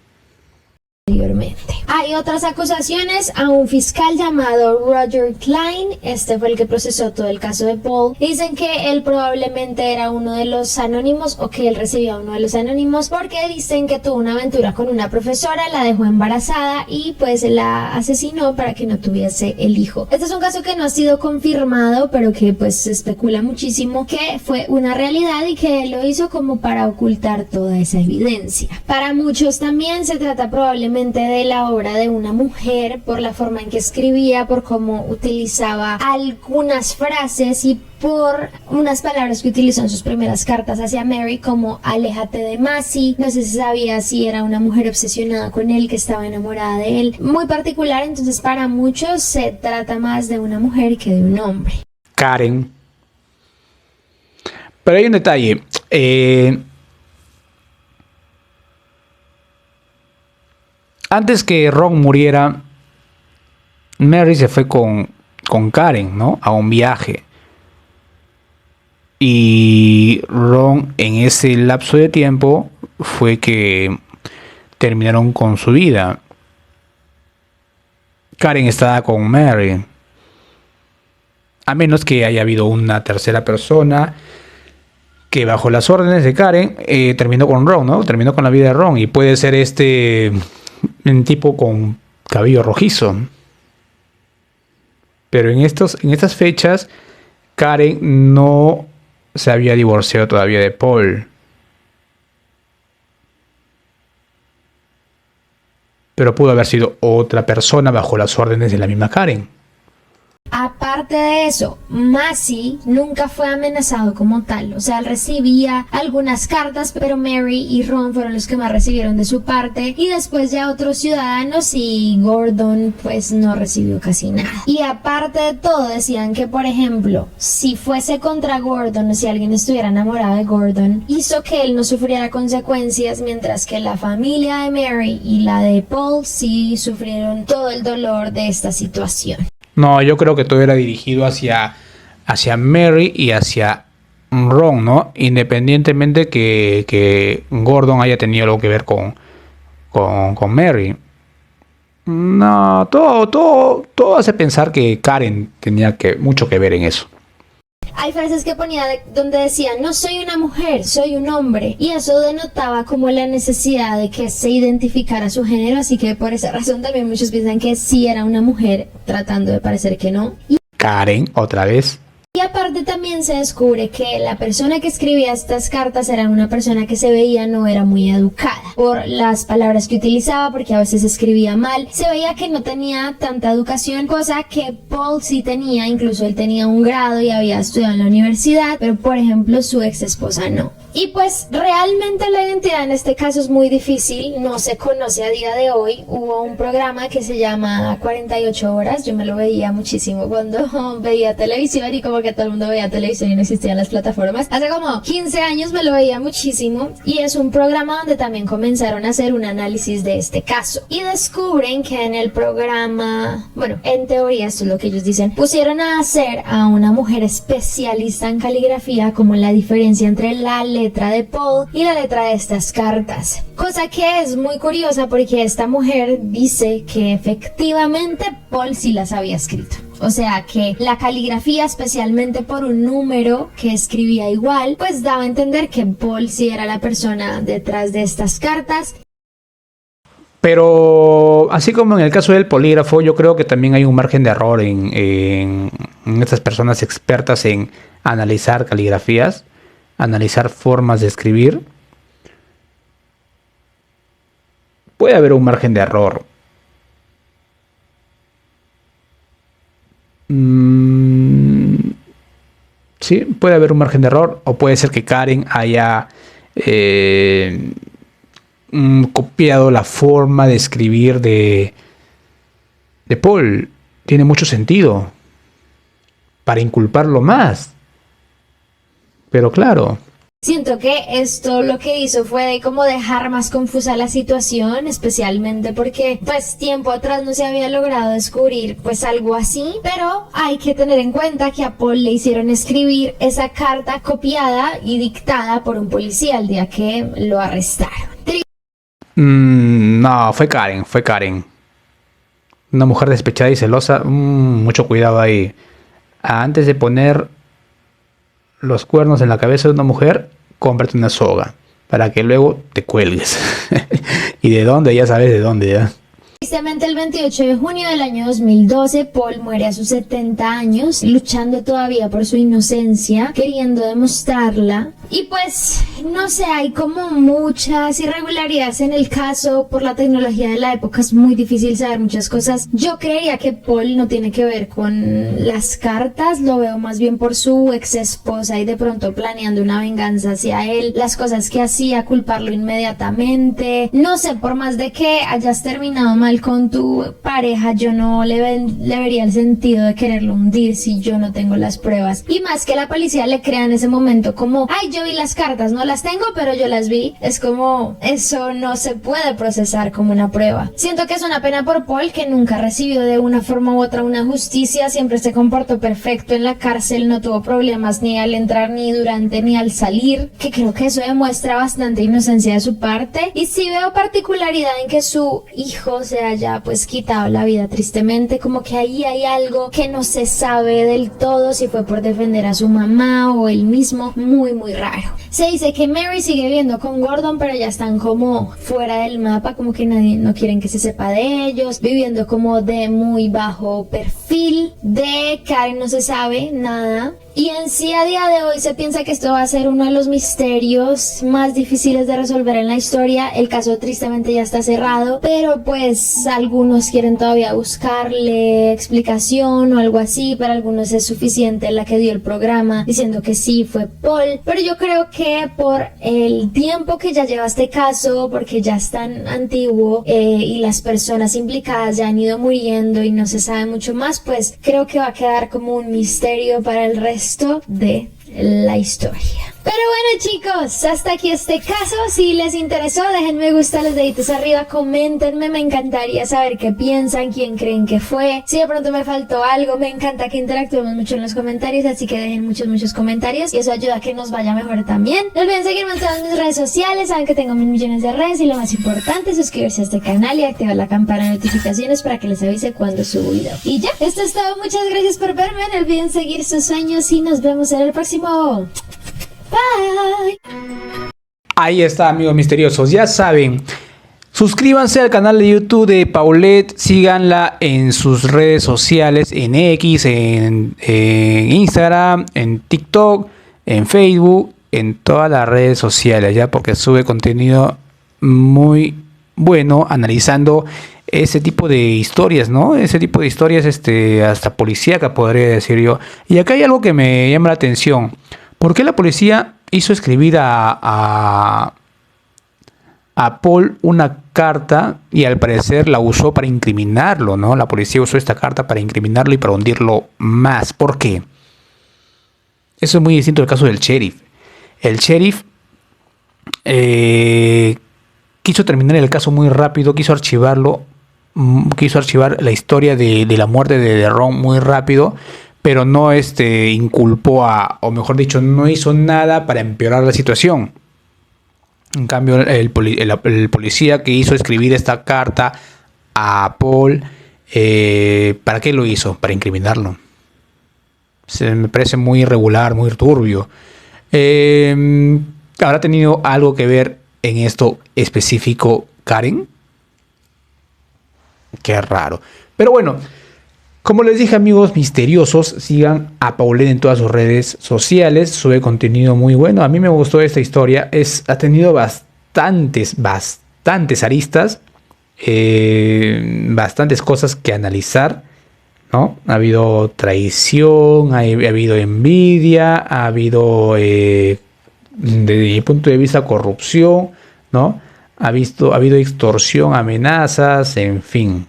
anteriormente. Hay otras acusaciones a un fiscal llamado Roger Klein. Este fue el que procesó todo el caso de Paul. Dicen que él probablemente era uno de los anónimos, o que él recibía a uno de los anónimos, porque dicen que tuvo una aventura con una profesora, la dejó embarazada y pues la asesinó para que no tuviese el hijo. Este es un caso que no ha sido confirmado, pero que pues se especula muchísimo que fue una realidad y que él lo hizo como para ocultar toda esa evidencia. Para muchos también se trata probablemente de la obra de una mujer, por la forma en que escribía, por cómo utilizaba algunas frases y por unas palabras que utilizó en sus primeras cartas hacia Mary, como aléjate de Masi. No sé si sabía si era una mujer obsesionada con él, que estaba enamorada de él. Muy particular, entonces para muchos se trata más de una mujer que de un hombre. Karen. Pero hay un detalle. Antes que Ron muriera, Mary se fue con Karen, ¿no? A un viaje. Y Ron, en ese lapso de tiempo, fue que terminaron con su vida. Karen estaba con Mary. A menos que haya habido una tercera persona que bajo las órdenes de Karen terminó con Ron, ¿no? Terminó con la vida de Ron. Y puede ser un tipo con cabello rojizo. Pero en estas fechas, Karen no se había divorciado todavía de Paul. Pero pudo haber sido otra persona bajo las órdenes de la misma Karen. Aparte de eso, Masi nunca fue amenazado como tal. O sea, él recibía algunas cartas, pero Mary y Ron fueron los que más recibieron de su parte. Y después ya otros ciudadanos, y Gordon pues no recibió casi nada. Y aparte de todo, decían que, por ejemplo, si fuese contra Gordon, o si alguien estuviera enamorado de Gordon, hizo que él no sufriera consecuencias, mientras que la familia de Mary y la de Paul sí sufrieron todo el dolor de esta situación. No, yo creo que todo era dirigido hacia Mary y hacia Ron, ¿no? Independientemente que Gordon haya tenido algo que ver con Mary. No, todo hace pensar que Karen tenía mucho que ver en eso. Hay frases que ponía donde decía, no soy una mujer, soy un hombre. Y eso denotaba como la necesidad de que se identificara su género. Así que por esa razón también muchos piensan que sí era una mujer, tratando de parecer que no. Karen, otra vez. Y aparte también se descubre que la persona que escribía estas cartas era una persona que se veía no era muy educada por las palabras que utilizaba, porque a veces escribía mal. Se veía que no tenía tanta educación, cosa que Paul sí tenía. Incluso él tenía un grado y había estudiado en la universidad, pero por ejemplo su ex esposa no. Y pues realmente la identidad en este caso es muy difícil, no se conoce a día de hoy. Hubo un programa que se llama 48 horas, yo me lo veía muchísimo cuando veía televisión, y como que todo el mundo veía televisión y no existían las plataformas. Hace como 15 años me lo veía muchísimo, y es un programa donde también comenzaron a hacer un análisis de este caso. Y descubren que en el programa, bueno, en teoría esto es lo que ellos dicen, pusieron a hacer a una mujer especialista en caligrafía como la diferencia entre la letra de Paul y la letra de estas cartas, cosa que es muy curiosa porque esta mujer dice que efectivamente Paul sí las había escrito. O sea que la caligrafía, especialmente por un número que escribía igual, pues daba a entender que Paul sí era la persona detrás de estas cartas. Pero así como en el caso del polígrafo, yo creo que también hay un margen de error en estas personas expertas en analizar caligrafías, analizar formas de escribir. Puede haber un margen de error. Sí, puede haber un margen de error, o puede ser que Karen haya copiado la forma de escribir de Paul. Tiene mucho sentido para inculparlo más. Pero claro, siento que esto lo que hizo fue como dejar más confusa la situación, especialmente porque pues tiempo atrás no se había logrado descubrir pues algo así, pero hay que tener en cuenta que a Paul le hicieron escribir esa carta copiada y dictada por un policía el día que lo arrestaron. No, fue Karen, fue Karen. Una mujer despechada y celosa. Mucho cuidado ahí. Antes de poner los cuernos en la cabeza de una mujer, cómprate una soga para que luego te cuelgues. ¿Y de dónde? Ya sabes de dónde, ya. Tristemente, el 28 de junio del año 2012, Paul muere a sus 70 años, luchando todavía por su inocencia, queriendo demostrarla. Y pues, no sé, hay como muchas irregularidades en el caso. Por la tecnología de la época es muy difícil saber muchas cosas. Yo creería que Paul no tiene que ver con las cartas, lo veo más bien por su ex esposa y de pronto planeando una venganza hacia él, las cosas que hacía, culparlo inmediatamente. No sé, por más de que hayas terminado mal con tu pareja, yo no le vería el sentido de quererlo hundir si yo no tengo las pruebas. Y más que la policía le crea en ese momento como, ay, yo vi las cartas, no las tengo, pero yo las vi. Es como, eso no se puede procesar como una prueba. Siento que es una pena por Paul, que nunca recibió de una forma u otra una justicia, siempre se comportó perfecto en la cárcel, no tuvo problemas ni al entrar, ni durante, ni al salir, que creo que eso demuestra bastante inocencia de su parte. Y sí veo particularidad en que su hijo se haya pues quitado la vida tristemente, como que ahí hay algo que no se sabe del todo, si fue por defender a su mamá o él mismo, muy raro. Se dice que Mary sigue viviendo con Gordon, pero ya están como fuera del mapa, como que nadie, no quieren que se sepa de ellos, viviendo como de muy bajo perfil. De Karen no se sabe nada. Y en sí, a día de hoy se piensa que esto va a ser uno de los misterios más difíciles de resolver en la historia. El caso tristemente ya está cerrado, pero pues algunos quieren todavía buscarle explicación o algo así. Para algunos es suficiente la que dio el programa diciendo que sí fue Paul. Pero yo creo que por el tiempo que ya lleva este caso, porque ya es tan antiguo y las personas implicadas ya han ido muriendo y no se sabe mucho más, pues creo que va a quedar como un misterio para el resto de la historia. Pero bueno, chicos, hasta aquí este caso. Si les interesó, dejen me gusta, los deditos arriba, coméntenme, me encantaría saber qué piensan, quién creen que fue, si de pronto me faltó algo. Me encanta que interactuemos mucho en los comentarios, así que dejen muchos comentarios y eso ayuda a que nos vaya mejor también. No olviden seguirme en todas mis redes sociales, saben que tengo 1000 millones de redes y lo más importante, suscribirse a este canal y activar la campana de notificaciones para que les avise cuando subo video. Y ya, esto es todo, muchas gracias por verme, no olviden seguir sus sueños y nos vemos en el próximo. Bye. Ahí está, amigos misteriosos. Ya saben, suscríbanse al canal de YouTube de Paulette. Síganla en sus redes sociales, en X, en Instagram, en TikTok, en Facebook, en todas las redes sociales, ya, porque sube contenido muy bueno analizando ese tipo de historias, ¿no? Ese tipo de historias, hasta policíaca, podría decir yo. Y acá hay algo que me llama la atención. ¿Por qué la policía hizo escribir a Paul una carta y al parecer la usó para incriminarlo, ¿no? La policía usó esta carta para incriminarlo y para hundirlo más. ¿Por qué? Eso es muy distinto del caso del sheriff. El sheriff quiso terminar el caso muy rápido, quiso archivar la historia de la muerte de Ron muy rápido, pero no inculpó o mejor dicho, no hizo nada para empeorar la situación. En cambio, el policía que hizo escribir esta carta a Paul, ¿para qué lo hizo? Para incriminarlo. Me parece muy irregular, muy turbio. ¿Habrá tenido algo que ver en esto específico Karen? Qué raro. Pero bueno, como les dije, amigos misteriosos, sigan a Paulette en todas sus redes sociales. Sube contenido muy bueno. A mí me gustó esta historia. Ha tenido bastantes aristas. Bastantes cosas que analizar, ¿no? Ha habido traición, ha habido envidia, ha habido, desde mi punto de vista, corrupción, ¿no? Ha habido extorsión, amenazas, en fin.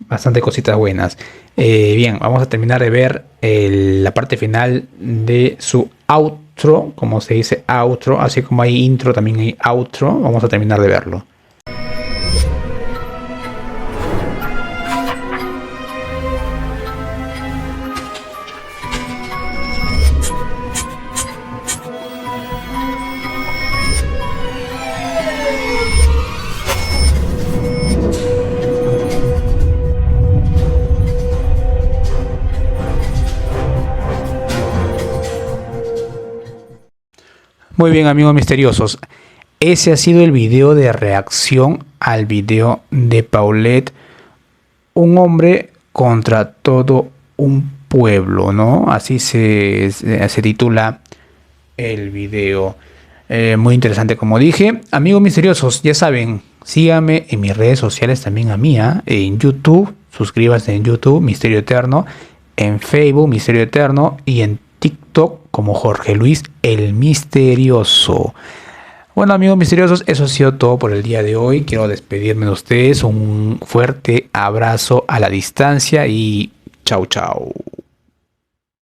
Bastante cositas buenas. Bien, vamos a terminar de ver la parte final de su outro, como se dice outro, así como hay intro, también hay outro. Vamos a terminar de verlo. Muy bien, amigos misteriosos. Ese ha sido el video de reacción al video de Paulette, un hombre contra todo un pueblo, ¿no? Así se titula el video. Muy interesante, como dije. Amigos misteriosos, ya saben, síganme en mis redes sociales, también a mía, en YouTube. Suscríbanse en YouTube, Misterio Eterno. En Facebook, Misterio Eterno. Y en TikTok como Jorge Luis el Misterioso. Bueno, amigos misteriosos, eso ha sido todo por el día de hoy. Quiero despedirme de ustedes. Un fuerte abrazo a la distancia y chau chau.